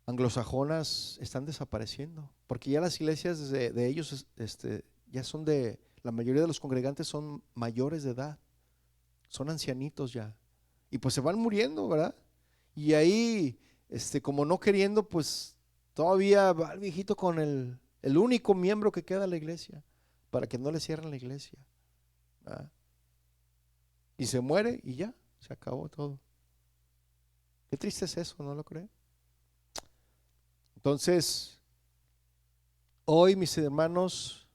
anglosajonas están desapareciendo, porque ya las iglesias de ellos ya son la mayoría de los congregantes son mayores de edad, son ancianitos ya, y pues se van muriendo, ¿verdad? Y ahí, como no queriendo, pues todavía va el viejito con el único miembro que queda en la iglesia, para que no le cierren la iglesia, ¿verdad? Y se muere y ya, se acabó todo. Qué triste es eso, ¿no lo cree? Entonces, hoy mis hermanos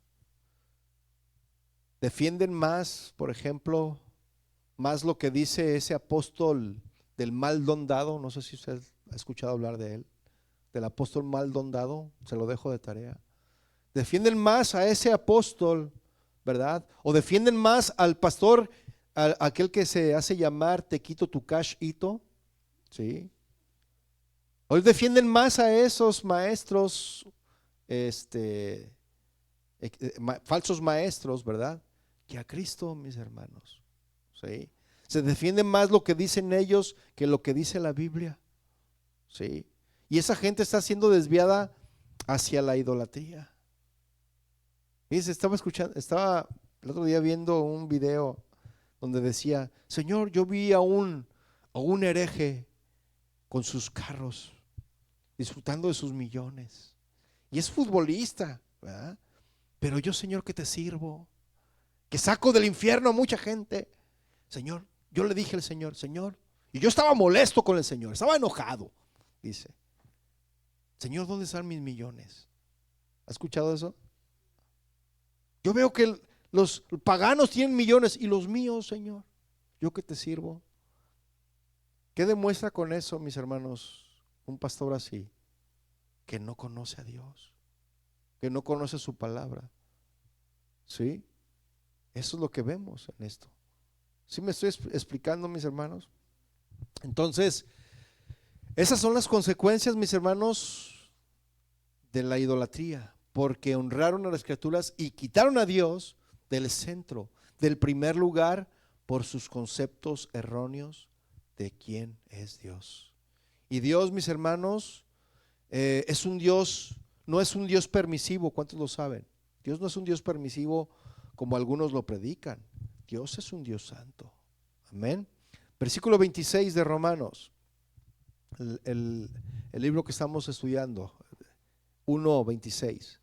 defienden más, por ejemplo, más lo que dice ese apóstol del mal don dado. No sé si usted ha escuchado hablar de él, del apóstol mal don dado, se lo dejo de tarea. Defienden más a ese apóstol, ¿verdad? O defienden más al pastor, aquel que se hace llamar Tequito Tucash Ito, ¿sí? Hoy defienden más a esos maestros, falsos maestros, ¿verdad? Que a Cristo, mis hermanos, ¿sí? Se defiende más lo que dicen ellos que lo que dice la Biblia, ¿sí? Y esa gente está siendo desviada hacia la idolatría. Fíjense, estaba el otro día viendo un video donde decía, Señor, yo vi a un hereje con sus carros, disfrutando de sus millones. Y es futbolista, ¿verdad? Pero yo, Señor, que te sirvo, que saco del infierno a mucha gente. Señor, yo le dije al Señor, Señor, y yo estaba molesto con el Señor, estaba enojado. Dice, Señor, ¿dónde están mis millones? ¿Has escuchado eso? Yo veo que los paganos tienen millones y los míos, Señor, yo que te sirvo. ¿Qué demuestra con eso, mis hermanos, un pastor así? Que no conoce a Dios, que no conoce su palabra. ¿Sí? Eso es lo que vemos en esto. ¿Sí me estoy explicando, mis hermanos? Entonces, esas son las consecuencias, mis hermanos, de la idolatría, porque honraron a las criaturas y quitaron a Dios del centro, del primer lugar, por sus conceptos erróneos de quién es Dios. Y Dios, mis hermanos, es un Dios, no es un Dios permisivo. ¿Cuántos lo saben? Dios no es un Dios permisivo como algunos lo predican. Dios es un Dios santo. Amén. Versículo 26 de Romanos, el libro que estamos estudiando, 1:26.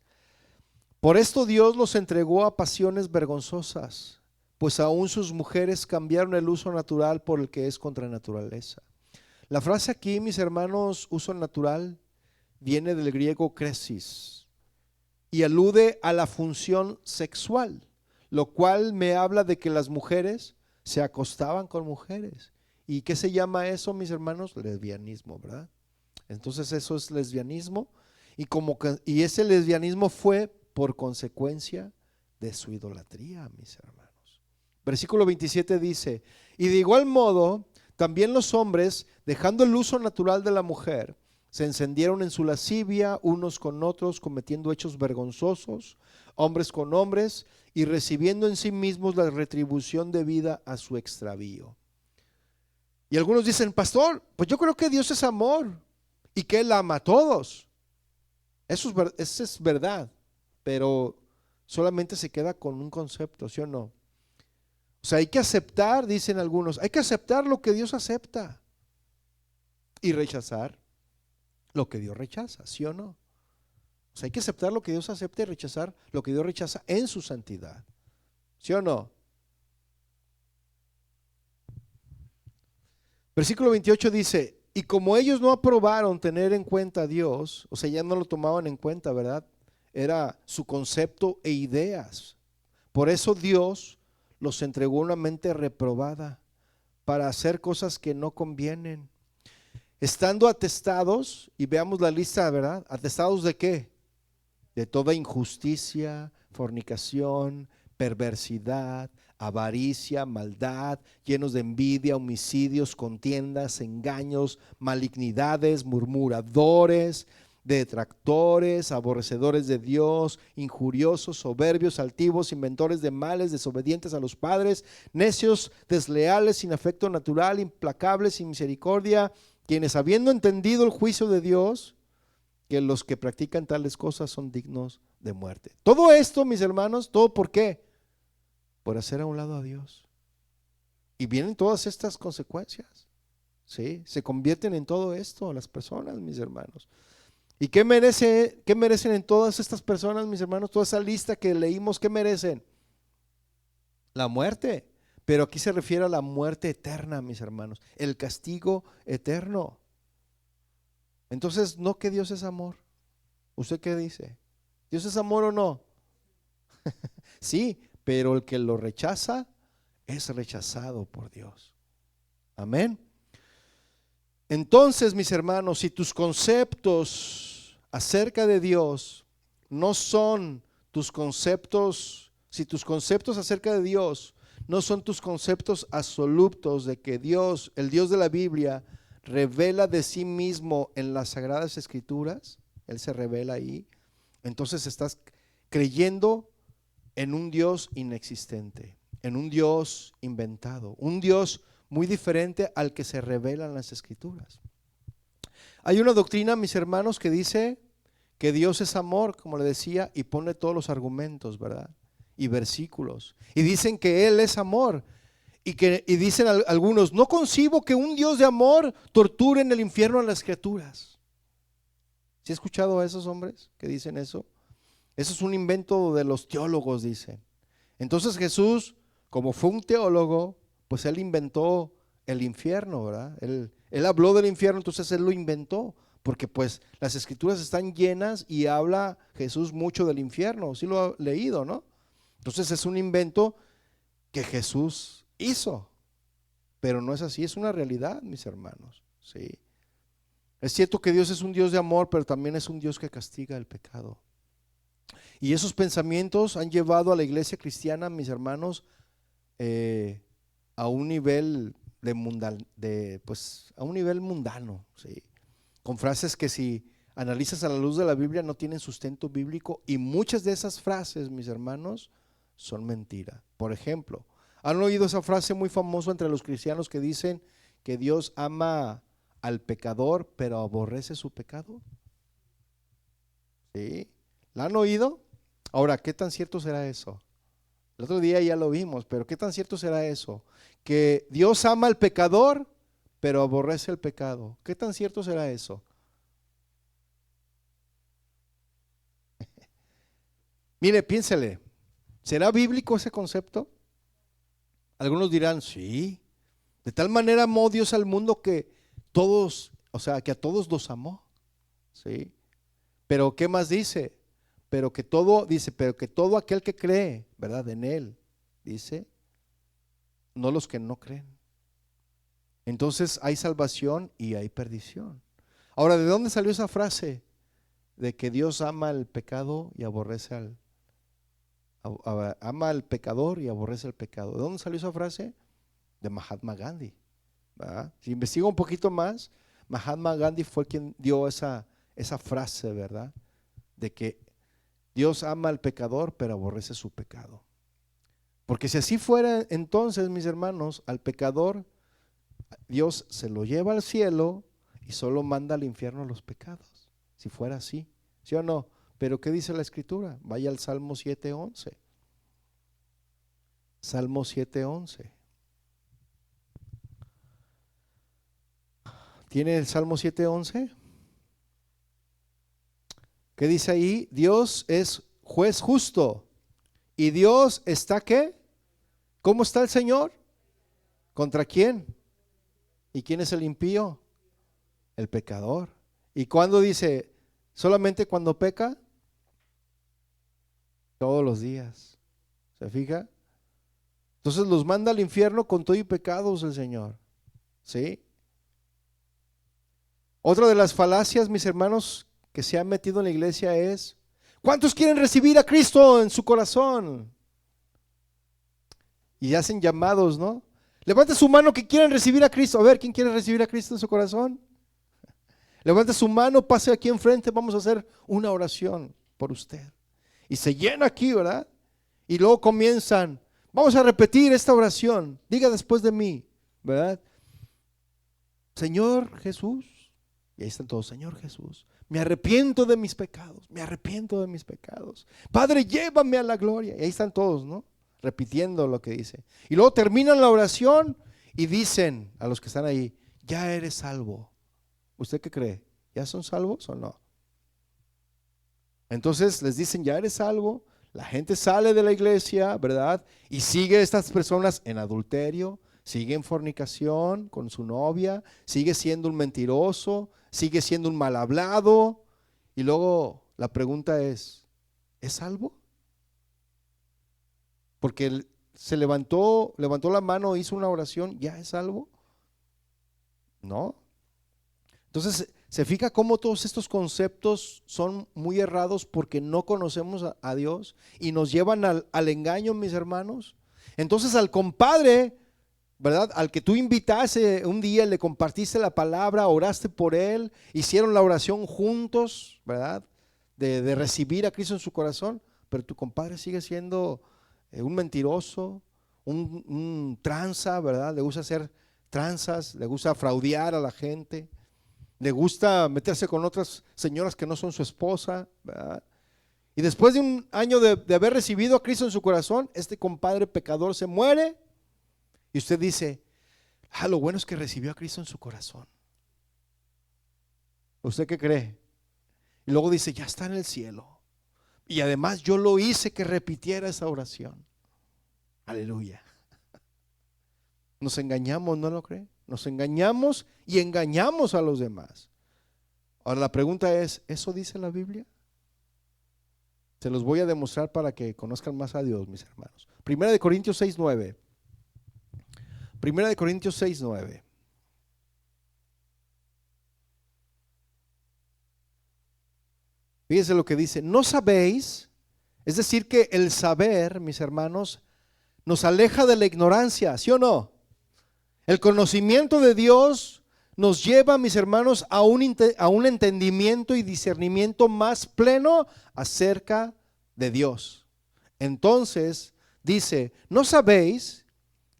Por esto Dios los entregó a pasiones vergonzosas, pues aún sus mujeres cambiaron el uso natural por el que es contra naturaleza. La frase aquí, mis hermanos, uso natural, viene del griego kresis y alude a la función sexual, lo cual me habla de que las mujeres se acostaban con mujeres. ¿Y qué se llama eso, mis hermanos? Lesbianismo, ¿verdad? Entonces eso es lesbianismo, y ese lesbianismo fue por consecuencia de su idolatría, mis hermanos. Versículo 27 dice, y de igual modo también los hombres, dejando el uso natural de la mujer, se encendieron en su lascivia unos con otros, cometiendo hechos vergonzosos, hombres con hombres, y recibiendo en sí mismos la retribución debida a su extravío. Y algunos dicen, pastor, pues yo creo que Dios es amor y que Él ama a todos. Eso es verdad, pero solamente se queda con un concepto, ¿sí o no? O sea, hay que aceptar, dicen algunos, hay que aceptar lo que Dios acepta y rechazar lo que Dios rechaza, ¿sí o no? O sea, hay que aceptar lo que Dios acepta y rechazar lo que Dios rechaza en su santidad, ¿sí o no? Versículo 28 dice, y como ellos no aprobaron tener en cuenta a Dios, o sea, ya no lo tomaban en cuenta, ¿verdad? Era su concepto e ideas. Por eso Dios los entregó una mente reprobada para hacer cosas que no convienen. Estando atestados, y veamos la lista, ¿verdad? ¿Atestados de qué? De toda injusticia, fornicación, perversidad, avaricia, maldad, llenos de envidia, homicidios, contiendas, engaños, malignidades, murmuradores, detractores, aborrecedores de Dios, injuriosos, soberbios, altivos, inventores de males, desobedientes a los padres, necios, desleales, sin afecto natural, implacables, sin misericordia, quienes habiendo entendido el juicio de Dios, que los que practican tales cosas son dignos de muerte. Todo esto, mis hermanos, ¿todo por qué? Por hacer a un lado a Dios. Y vienen todas estas consecuencias, ¿sí? Se convierten en todo esto las personas, mis hermanos. ¿Y qué merecen en todas estas personas, mis hermanos? Toda esa lista que leímos, ¿qué merecen? La muerte. Pero aquí se refiere a la muerte eterna, mis hermanos. El castigo eterno. Entonces, ¿no que Dios es amor? ¿Usted qué dice? ¿Dios es amor o no? Sí, pero el que lo rechaza es rechazado por Dios. Amén. Entonces, mis hermanos, si tus conceptos acerca de Dios no son tus conceptos, si tus conceptos acerca de Dios no son tus conceptos absolutos de que Dios, el Dios de la Biblia, revela de sí mismo en las Sagradas Escrituras, Él se revela ahí, entonces estás creyendo en un Dios inexistente, en un Dios inventado, un Dios muy diferente al que se revela en las Escrituras. Hay una doctrina, mis hermanos, que dice que Dios es amor, como le decía, y pone todos los argumentos, ¿verdad? Y versículos. Y dicen que Él es amor. Y dicen algunos, no concibo que un Dios de amor torture en el infierno a las criaturas. ¿Sí he escuchado a esos hombres que dicen eso? Eso es un invento de los teólogos, dicen. Entonces Jesús, como fue un teólogo, pues él inventó el infierno, ¿verdad? Él habló del infierno, entonces él lo inventó, porque pues las escrituras están llenas y habla Jesús mucho del infierno, sí lo ha leído, ¿no? Entonces es un invento que Jesús hizo, pero no es así, es una realidad, mis hermanos, ¿sí? Es cierto que Dios es un Dios de amor, pero también es un Dios que castiga el pecado. Y esos pensamientos han llevado a la iglesia cristiana, mis hermanos, a un nivel pues, a un nivel mundano, ¿sí? Con frases que si analizas a la luz de la Biblia no tienen sustento bíblico, y muchas de esas frases, mis hermanos, son mentira. Por ejemplo, ¿han oído esa frase muy famosa entre los cristianos que dicen que Dios ama al pecador pero aborrece su pecado? ¿Sí? ¿La han oído? Ahora, ¿qué tan cierto será eso? El otro día ya lo vimos, pero ¿qué tan cierto será eso? Que Dios ama al pecador, pero aborrece el pecado. ¿Qué tan cierto será eso? Mire, piénsele, ¿será bíblico ese concepto? Algunos dirán, sí. De tal manera amó Dios al mundo que todos, o sea, que a todos los amó. ¿Sí? Pero ¿qué más dice? Pero que todo aquel que cree, ¿verdad? En él, dice, no los que no creen. Entonces hay salvación y hay perdición. Ahora, ¿de dónde salió esa frase de que Dios ama al pecado y aborrece ama al pecador y aborrece el pecado? ¿De dónde salió esa frase? De Mahatma Gandhi, ¿verdad? Si investigo un poquito más, Mahatma Gandhi fue quien dio esa frase, ¿verdad? De que Dios ama al pecador pero aborrece su pecado. Porque si así fuera, entonces, mis hermanos, al pecador Dios se lo lleva al cielo y solo manda al infierno los pecados. Si fuera así, ¿sí o no? Pero ¿qué dice la escritura? Vaya al Salmo 7:11. Salmo 7:11. ¿Tiene el Salmo 7:11? ¿Qué dice ahí? Dios es juez justo. ¿Y Dios está qué? ¿Cómo está el Señor? ¿Contra quién? ¿Y quién es el impío? El pecador. ¿Y cuándo dice? ¿Solamente cuando peca? Todos los días. ¿Se fija? Entonces los manda al infierno con todo y pecados el Señor. ¿Sí? Otra de las falacias, mis hermanos, que se han metido en la iglesia es: ¿cuántos quieren recibir a Cristo en su corazón? Y hacen llamados, ¿no? Levante su mano que quieren recibir a Cristo. A ver, ¿quién quiere recibir a Cristo en su corazón? Levante su mano, pase aquí enfrente, vamos a hacer una oración por usted. Y se llena aquí, ¿verdad? Y luego comienzan, vamos a repetir esta oración. Diga después de mí, ¿verdad? Señor Jesús, y ahí están todos, Señor Jesús, me arrepiento de mis pecados, me arrepiento de mis pecados. Padre, llévame a la gloria. Y ahí están todos, ¿no? Repitiendo lo que dice. Y luego terminan la oración y dicen a los que están ahí, ya eres salvo. ¿Usted qué cree? ¿Ya son salvos o no? Entonces les dicen, ya eres salvo. La gente sale de la iglesia, ¿verdad? Y sigue a estas personas en adulterio, sigue en fornicación con su novia, sigue siendo un mentiroso, sigue siendo un mal hablado. Y luego la pregunta es salvo? Porque él se levantó la mano, hizo una oración, ¿ya es salvo? No. Entonces, se fija cómo todos estos conceptos son muy errados porque no conocemos a Dios y nos llevan al engaño, mis hermanos. Entonces, al compadre, ¿verdad? Al que tú invitaste un día, le compartiste la palabra, oraste por él, hicieron la oración juntos, ¿verdad? De recibir a Cristo en su corazón, pero tu compadre sigue siendo un mentiroso, un tranza, ¿verdad? Le gusta hacer tranzas, le gusta fraudear a la gente. Le gusta meterse con otras señoras que no son su esposa, ¿verdad? Y después de un año de haber recibido a Cristo en su corazón, este compadre pecador se muere y usted dice, lo bueno es que recibió a Cristo en su corazón. ¿Usted qué cree? Y luego dice, ya está en el cielo. Y además yo lo hice que repitiera esa oración. Aleluya. Nos engañamos, ¿no lo cree? Nos engañamos y engañamos a los demás. Ahora la pregunta es, ¿eso dice la Biblia? Se los voy a demostrar para que conozcan más a Dios, mis hermanos. Primera de Corintios 6:9. Primera de Corintios 6:9. Fíjense lo que dice, ¿no sabéis? Es decir que el saber, mis hermanos, nos aleja de la ignorancia, ¿sí o no? El conocimiento de Dios nos lleva, mis hermanos, a un entendimiento y discernimiento más pleno acerca de Dios. Entonces, dice, ¿no sabéis?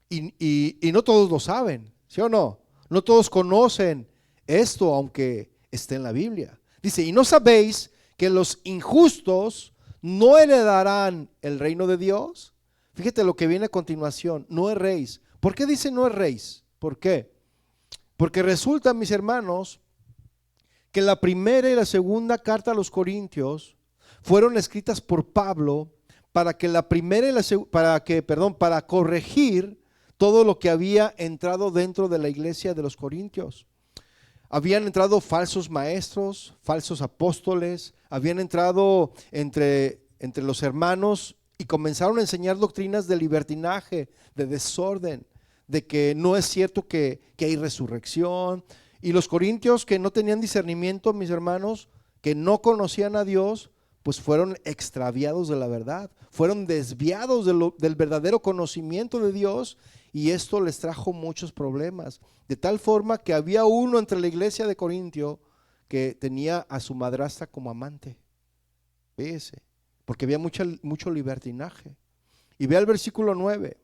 Y no todos lo saben, ¿sí o no? No todos conocen esto, aunque esté en la Biblia. Dice, ¿y no sabéis que los injustos no heredarán el reino de Dios? Fíjate lo que viene a continuación, no erréis. ¿Por qué dice no erréis? ¿Por qué? Porque resulta, mis hermanos, que la primera y la segunda carta a los Corintios fueron escritas por Pablo para que la primera y para corregir todo lo que había entrado dentro de la iglesia de los Corintios. Habían entrado falsos maestros, falsos apóstoles, habían entrado entre los hermanos y comenzaron a enseñar doctrinas de libertinaje, de desorden, de que no es cierto que hay resurrección. Y los corintios, que no tenían discernimiento, mis hermanos, que no conocían a Dios, pues fueron extraviados de la verdad, fueron desviados del verdadero conocimiento de Dios, y esto les trajo muchos problemas, de tal forma que había uno entre la iglesia de Corintio que tenía a su madrastra como amante. Fíjese, porque había mucho libertinaje. Y ve al versículo 9,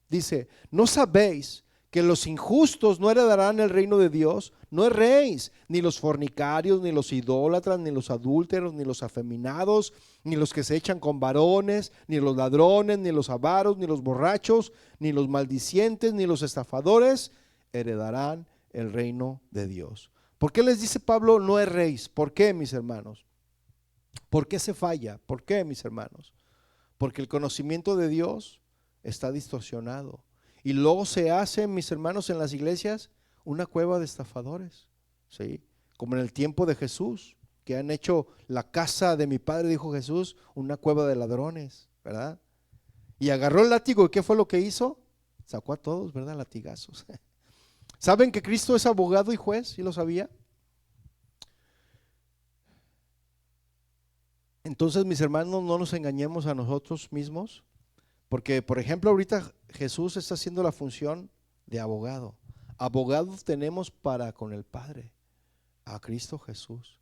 dice, ¿no sabéis que los injustos no heredarán el reino de Dios? No erréis, ni los fornicarios, ni los idólatras, ni los adúlteros, ni los afeminados, ni los que se echan con varones, ni los ladrones, ni los avaros, ni los borrachos, ni los maldicientes, ni los estafadores heredarán el reino de Dios. ¿Por qué les dice Pablo no erréis? ¿Por qué, mis hermanos? ¿Por qué se falla? ¿Por qué, mis hermanos? Porque el conocimiento de Dios está distorsionado. Y luego se hace, mis hermanos, en las iglesias una cueva de estafadores, ¿sí? Como en el tiempo de Jesús, que han hecho la casa de mi padre, dijo Jesús, una cueva de ladrones, ¿verdad? Y agarró el látigo, ¿y qué fue lo que hizo? Sacó a todos, ¿verdad? Latigazos. ¿Saben que Cristo es abogado y juez? ¿Sí lo sabía? Entonces, mis hermanos, no nos engañemos a nosotros mismos, porque, por ejemplo, ahorita Jesús está haciendo la función de abogado. Abogados tenemos para con el Padre, a Cristo Jesús.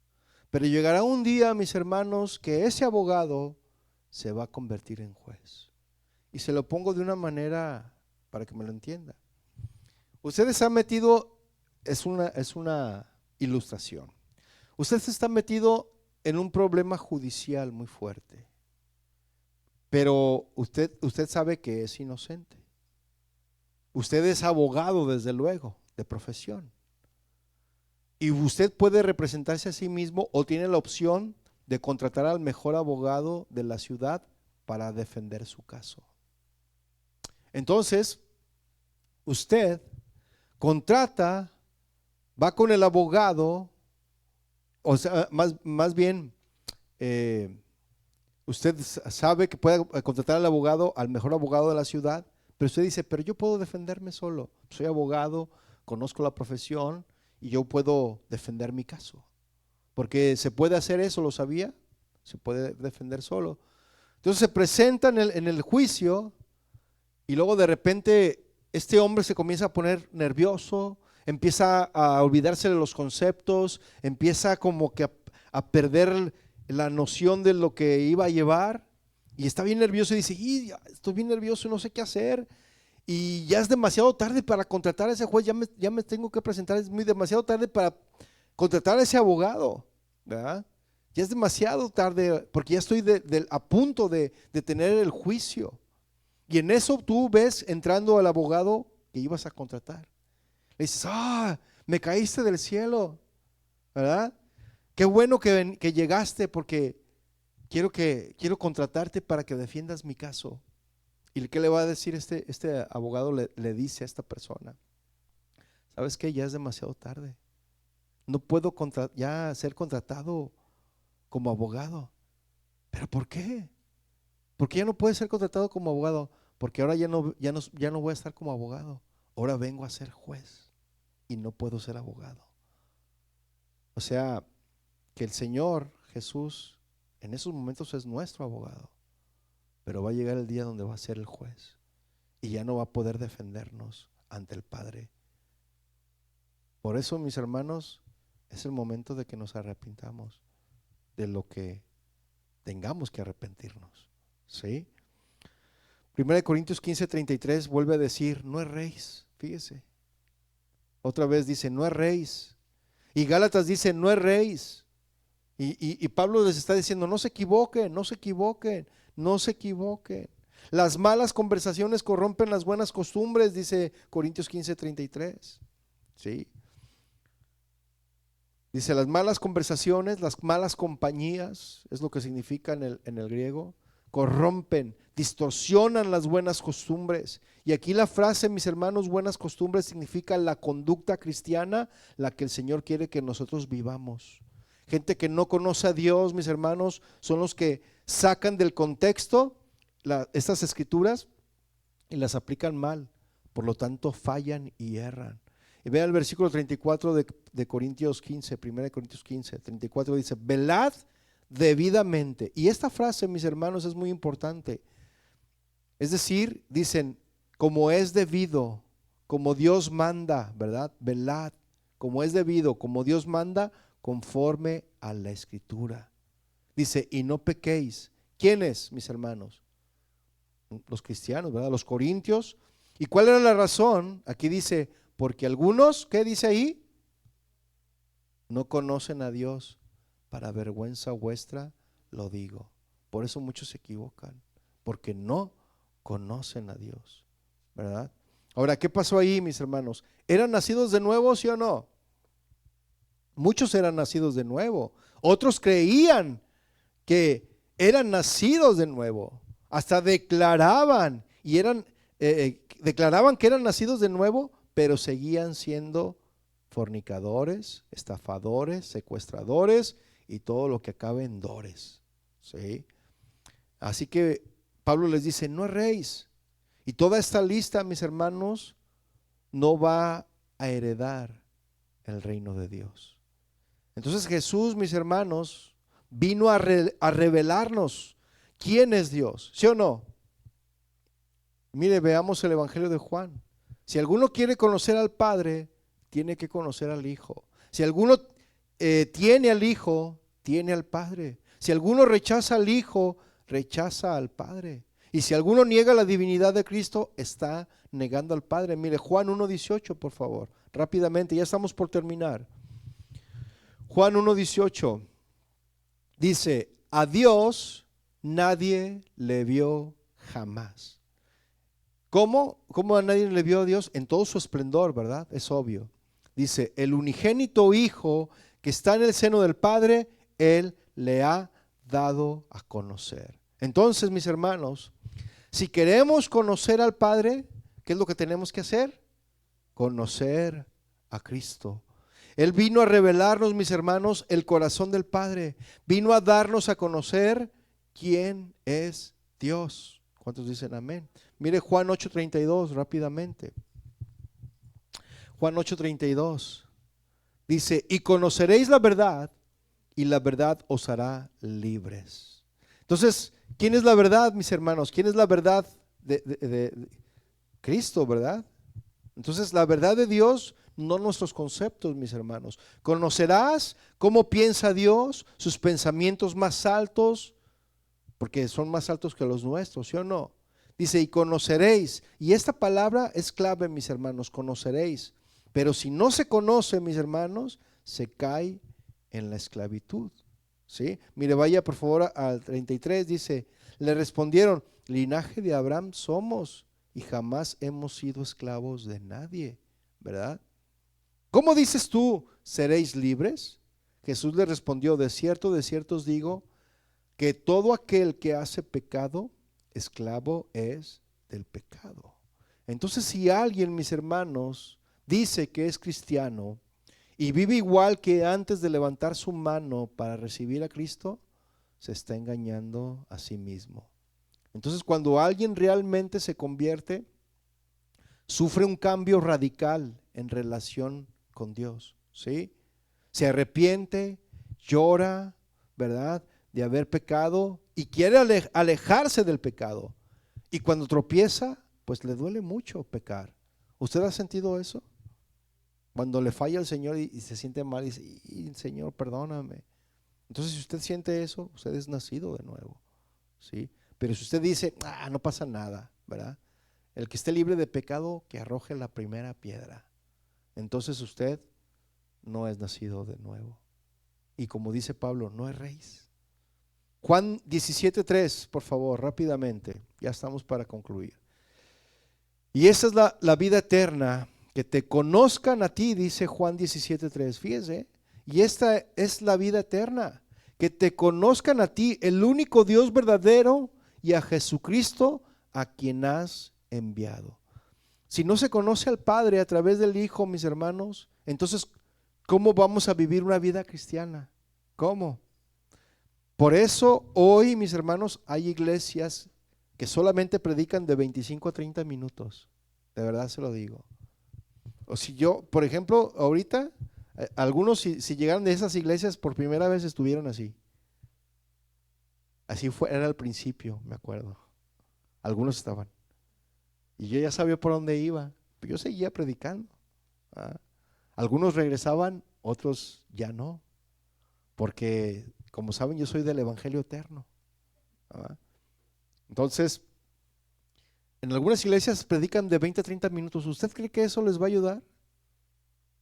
Pero llegará un día, mis hermanos, que ese abogado se va a convertir en juez. Y se lo pongo de una manera para que me lo entienda. Ustedes han metido, es una ilustración. Usted se está metido en un problema judicial muy fuerte, pero usted sabe que es inocente. Usted es abogado, desde luego, de profesión. Y usted puede representarse a sí mismo o tiene la opción de contratar al mejor abogado de la ciudad para defender su caso. Entonces, usted contrata, va con el abogado, o sea, más bien, usted sabe que puede contratar al abogado, al mejor abogado de la ciudad, pero usted dice, pero yo puedo defenderme solo, soy abogado, conozco la profesión y yo puedo defender mi caso. Porque se puede hacer eso, ¿lo sabía? Se puede defender solo. Entonces se presenta en el juicio y luego de repente este hombre se comienza a poner nervioso, empieza a olvidarse de los conceptos, empieza como que a perder la noción de lo que iba a llevar y está bien nervioso y dice, estoy bien nervioso y no sé qué hacer y ya es demasiado tarde para contratar a ese juez, ya me tengo que presentar, es muy demasiado tarde para contratar a ese abogado, ¿verdad? Ya es demasiado tarde porque ya estoy a punto de tener el juicio. Y en eso tú ves entrando al abogado que ibas a contratar. Le dices, me caíste del cielo, ¿verdad? Qué bueno que llegaste porque quiero contratarte para que defiendas mi caso. ¿Y qué le va a decir este abogado? Le dice a esta persona: ¿sabes qué? Ya es demasiado tarde. No puedo ya ser contratado como abogado. ¿Pero por qué? ¿Por qué ya no puede ser contratado como abogado? Porque ahora ya no voy a estar como abogado. Ahora vengo a ser juez y no puedo ser abogado. O sea, que el Señor Jesús en esos momentos es nuestro abogado, pero va a llegar el día donde va a ser el juez y ya no va a poder defendernos ante el Padre. Por eso, mis hermanos, es el momento de que nos arrepintamos de lo que tengamos que arrepentirnos. ¿Sí? 1 Corintios 15:33 vuelve a decir: no erréis. Fíjese, otra vez dice: no erréis. Y Gálatas dice: no erréis. Y Pablo les está diciendo: no se equivoquen, no se equivoquen, no se equivoquen. Las malas conversaciones corrompen las buenas costumbres, dice Corintios 15:33. ¿Sí? Dice: las malas conversaciones, las malas compañías, es lo que significa en el griego, corrompen, distorsionan las buenas costumbres. Y aquí la frase, mis hermanos, buenas costumbres, significa la conducta cristiana, la que el Señor quiere que nosotros vivamos. Gente que no conoce a Dios, mis hermanos, son los que sacan del contexto estas escrituras y las aplican mal. Por lo tanto, fallan y erran. Y vea el versículo 34 de Corintios 15, 1 Corintios 15, 34 dice: velad debidamente. Y esta frase, mis hermanos, es muy importante. Es decir, dicen, como es debido, como Dios manda, ¿verdad? Velad, como es debido, como Dios manda, conforme a la Escritura. Dice: y no pequéis. ¿Quiénes, mis hermanos? Los cristianos, ¿verdad? Los corintios. ¿Y cuál era la razón? Aquí dice: porque algunos, ¿qué dice ahí? No conocen a Dios. Para vergüenza vuestra lo digo. Por eso muchos se equivocan, porque no conocen a Dios, ¿verdad? Ahora, ¿qué pasó ahí, mis hermanos? ¿Eran nacidos de nuevo, sí o no? Muchos eran nacidos de nuevo. Otros creían que eran nacidos de nuevo. Hasta declaraban declaraban que eran nacidos de nuevo, pero seguían siendo fornicadores, estafadores, secuestradores y todo lo que acabe en dores. ¿Sí? Así que Pablo les dice: no erréis. Y toda esta lista, mis hermanos, no va a heredar el reino de Dios. Entonces Jesús, mis hermanos, vino a revelarnos quién es Dios, ¿sí o no? Mire, veamos el Evangelio de Juan. Si alguno quiere conocer al Padre, tiene que conocer al Hijo. Si alguno tiene al Hijo, tiene al Padre. Si alguno rechaza al Hijo, rechaza al Padre. Y si alguno niega la divinidad de Cristo, está negando al Padre. Mire, Juan 1:18, por favor, rápidamente, ya estamos por terminar. Juan 1:18 dice: a Dios nadie le vio jamás. ¿Cómo a nadie le vio a Dios? En todo su esplendor, ¿verdad? Es obvio. Dice: el unigénito Hijo que está en el seno del Padre, Él le ha dado a conocer. Entonces, mis hermanos, si queremos conocer al Padre, ¿qué es lo que tenemos que hacer? Conocer a Cristo. Él vino a revelarnos, mis hermanos, el corazón del Padre. Vino a darnos a conocer quién es Dios. ¿Cuántos dicen amén? Mire Juan 8:32 rápidamente. Juan 8:32 dice: y conoceréis la verdad, y la verdad os hará libres. Entonces, ¿quién es la verdad, mis hermanos? ¿Quién es la verdad de Cristo, verdad? Entonces, la verdad de Dios, no nuestros conceptos, mis hermanos. Conocerás cómo piensa Dios, sus pensamientos más altos, porque son más altos que los nuestros, ¿sí o no? Dice: y conoceréis. Y esta palabra es clave, mis hermanos: conoceréis. Pero si no se conoce, mis hermanos, se cae en la esclavitud. ¿Sí? Mire, vaya por favor al 33, dice: le respondieron: linaje de Abraham somos y jamás hemos sido esclavos de nadie, ¿verdad? ¿Cómo dices tú, seréis libres? Jesús le respondió: de cierto os digo, que todo aquel que hace pecado, esclavo es del pecado. Entonces, si alguien, mis hermanos, dice que es cristiano y vive igual que antes de levantar su mano para recibir a Cristo, se está engañando a sí mismo. Entonces, cuando alguien realmente se convierte, sufre un cambio radical en relación con Dios, ¿sí? Se arrepiente, llora, ¿verdad?, de haber pecado y quiere alejarse del pecado. Y cuando tropieza, pues le duele mucho pecar. ¿Usted ha sentido eso? Cuando le falla al Señor y se siente mal y dice, Señor, perdóname. Entonces, si usted siente eso, usted es nacido de nuevo, ¿sí? Pero si usted dice, no pasa nada, ¿verdad? El que esté libre de pecado, que arroje la primera piedra. Entonces usted no es nacido de nuevo. Y como dice Pablo, no es rey. Juan 17:3, por favor, rápidamente. Ya estamos para concluir. Y esa es la vida eterna, que te conozcan a ti, dice Juan 17:3. Fíjese, y esta es la vida eterna, que te conozcan a ti, el único Dios verdadero, y a Jesucristo, a quien has enviado. Si no se conoce al Padre a través del Hijo, mis hermanos, entonces, ¿cómo vamos a vivir una vida cristiana? ¿Cómo? Por eso hoy, mis hermanos, hay iglesias que solamente predican de 25 a 30 minutos. De verdad se lo digo. O si yo, por ejemplo, ahorita, algunos si llegaron de esas iglesias por primera vez estuvieron así. Así fue, era al principio, me acuerdo. Algunos estaban. Y yo ya sabía por dónde iba, pero yo seguía predicando. Algunos regresaban, otros ya no. Porque, como saben, yo soy del Evangelio eterno. Entonces, en algunas iglesias predican de 20 a 30 minutos. ¿Usted cree que eso les va a ayudar?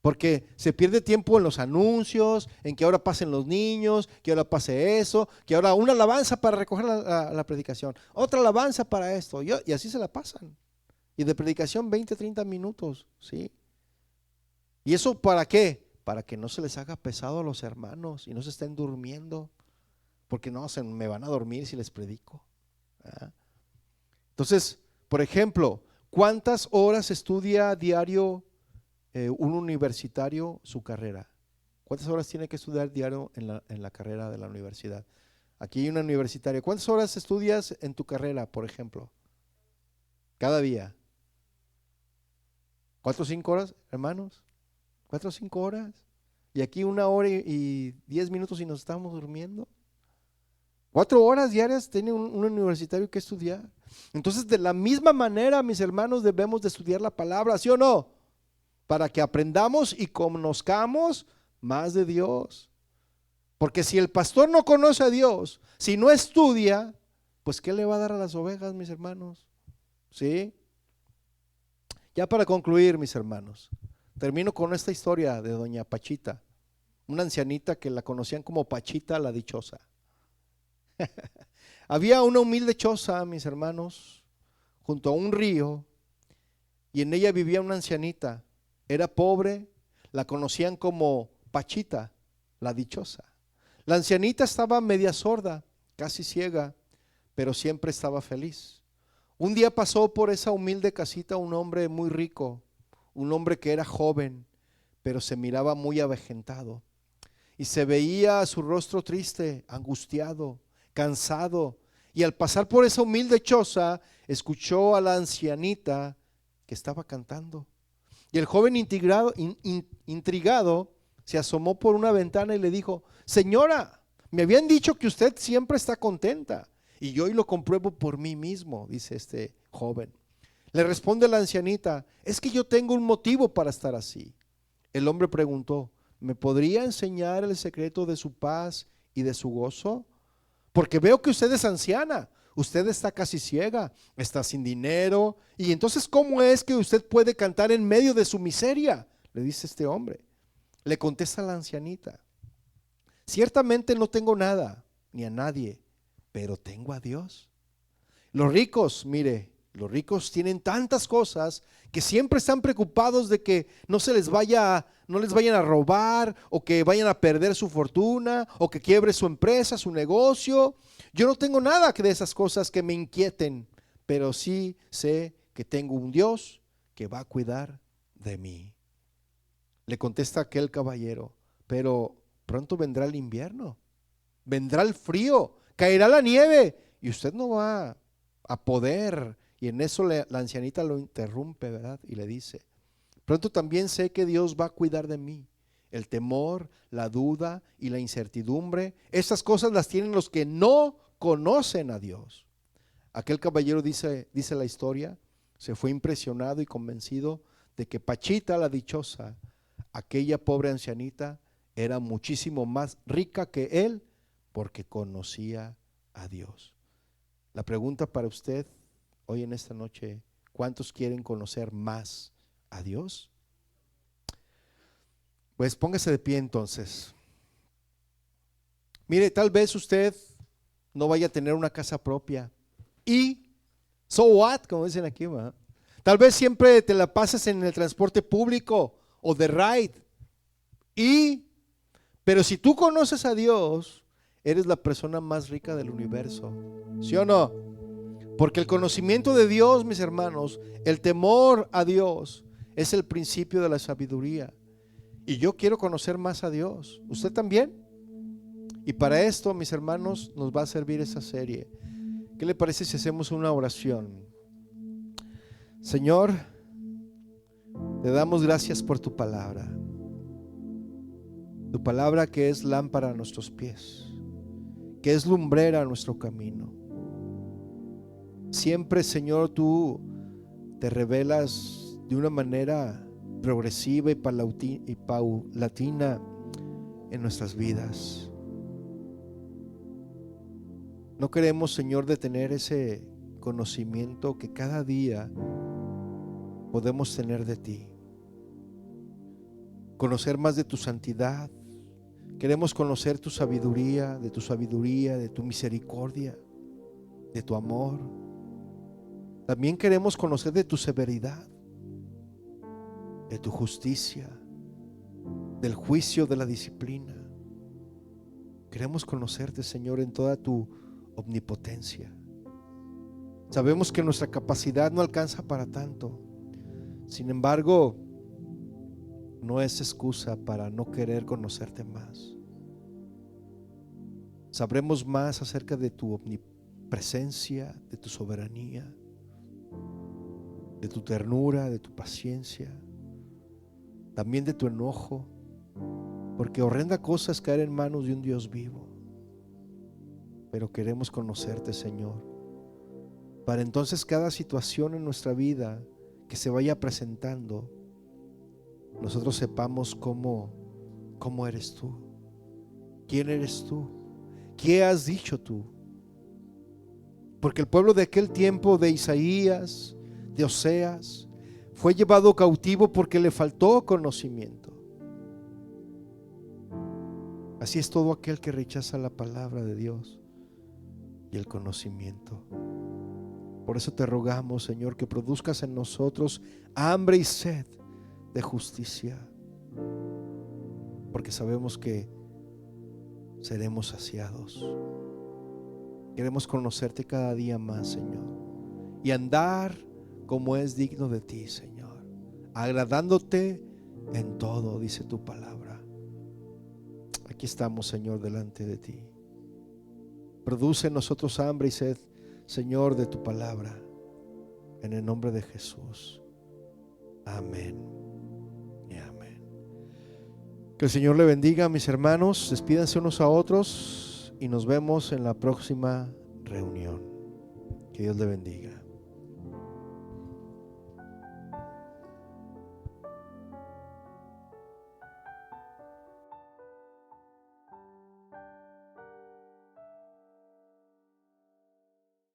Porque se pierde tiempo en los anuncios, en que ahora pasen los niños, que ahora pase eso, que ahora una alabanza para recoger la predicación, otra alabanza para esto, y así se la pasan. Y de predicación 20, 30 minutos, ¿sí? ¿Y eso para qué? Para que no se les haga pesado a los hermanos y no se estén durmiendo, porque no, me van a dormir si les predico. Entonces, por ejemplo, ¿cuántas horas estudia diario un universitario su carrera? ¿Cuántas horas tiene que estudiar diario en la carrera de la universidad? Aquí hay una universitaria. ¿Cuántas horas estudias en tu carrera, por ejemplo? Cada día. 4 o 5 horas, hermanos. 4 o 5 horas. Y aquí 1 hora y 10 minutos y nos estamos durmiendo. 4 horas diarias tiene un universitario que estudiar. Entonces, de la misma manera, mis hermanos, debemos de estudiar la palabra, ¿sí o no? Para que aprendamos y conozcamos más de Dios. Porque si el pastor no conoce a Dios, si no estudia, pues ¿qué le va a dar a las ovejas, mis hermanos? ¿Sí? Ya para concluir, mis hermanos, termino con esta historia de doña Pachita, una ancianita que la conocían como Pachita la dichosa. Había una humilde choza, mis hermanos, junto a un río, y en ella vivía una ancianita. Era pobre, la conocían como Pachita la dichosa. La ancianita estaba media sorda, casi ciega, pero siempre estaba feliz. Un día pasó por esa humilde casita un hombre muy rico, un hombre que era joven, pero se miraba muy avejentado. Y se veía su rostro triste, angustiado, cansado. Y al pasar por esa humilde choza, escuchó a la ancianita que estaba cantando. Y el joven intrigado se asomó por una ventana y le dijo: señora, me habían dicho que usted siempre está contenta, y yo hoy lo compruebo por mí mismo, dice este joven. Le responde la ancianita: es que yo tengo un motivo para estar así. El hombre preguntó: ¿me podría enseñar el secreto de su paz y de su gozo? Porque veo que usted es anciana, usted está casi ciega, está sin dinero, y entonces ¿cómo es que usted puede cantar en medio de su miseria?, le dice este hombre. Le contesta la ancianita: ciertamente no tengo nada ni a nadie, pero tengo a Dios. Los ricos, mire, los ricos tienen tantas cosas que siempre están preocupados de que no les vayan a robar, o que vayan a perder su fortuna, o que quiebre su empresa, su negocio. Yo no tengo nada de esas cosas que me inquieten, pero sí sé que tengo un Dios que va a cuidar de mí. Le contesta aquel caballero, pero pronto vendrá el invierno, vendrá el frío, caerá la nieve y usted no va a poder. Y en eso la ancianita lo interrumpe, ¿verdad? Y le dice, pronto también sé que Dios va a cuidar de mí. El temor, la duda y la incertidumbre, esas cosas las tienen los que no conocen a Dios. Aquel caballero, dice la historia, se fue impresionado y convencido de que Pachita la dichosa, aquella pobre ancianita, era muchísimo más rica que él porque conocía a Dios. La pregunta para usted hoy en esta noche, ¿cuántos quieren conocer más a Dios? Pues póngase de pie entonces. Mire, tal vez usted no vaya a tener una casa propia. Y, so what, como dicen aquí, ¿verdad? Tal vez siempre te la pases en el transporte público o de ride. Pero si tú conoces a Dios, eres la persona más rica del universo. ¿Sí o no? Porque el conocimiento de Dios, mis hermanos, el temor a Dios es el principio de la sabiduría. Y yo quiero conocer más a Dios. ¿Usted también? Y para esto, mis hermanos, nos va a servir esa serie. ¿Qué le parece si hacemos una oración? Señor, te damos gracias por tu palabra. Tu palabra que es lámpara a nuestros pies, que es lumbrera a nuestro camino. Siempre, Señor, tú te revelas de una manera progresiva y paulatina en nuestras vidas. No queremos, Señor, detener ese conocimiento que cada día podemos tener de ti. Conocer más de tu santidad. Queremos conocer tu sabiduría, de tu misericordia, de tu amor. También queremos conocer de tu severidad, de tu justicia, del juicio, de la disciplina. Queremos conocerte, Señor, en toda tu omnipotencia. Sabemos que nuestra capacidad no alcanza para tanto. Sin embargo, no es excusa para no querer conocerte más. Sabremos más acerca de tu omnipresencia, de tu soberanía, de tu ternura, de tu paciencia, también de tu enojo, porque horrenda cosa es caer en manos de un Dios vivo. Pero queremos conocerte, Señor, para entonces cada situación en nuestra vida que se vaya presentando, nosotros sepamos cómo eres tú, quién eres tú, qué has dicho tú. Porque el pueblo de aquel tiempo, de Isaías, de Oseas, fue llevado cautivo porque le faltó conocimiento. Así es todo aquel que rechaza la palabra de Dios y el conocimiento. Por eso te rogamos, Señor, que produzcas en nosotros hambre y sed de justicia, porque sabemos que seremos saciados. Queremos conocerte cada día más, Señor, y andar como es digno de ti, Señor, agradándote en todo, dice tu palabra. Aquí estamos, Señor, delante de ti. Produce en nosotros hambre y sed, Señor, de tu palabra, en el nombre de Jesús. Amén y amén. Que el Señor le bendiga, mis hermanos. Despídanse unos a otros y nos vemos en la próxima reunión. Que Dios le bendiga.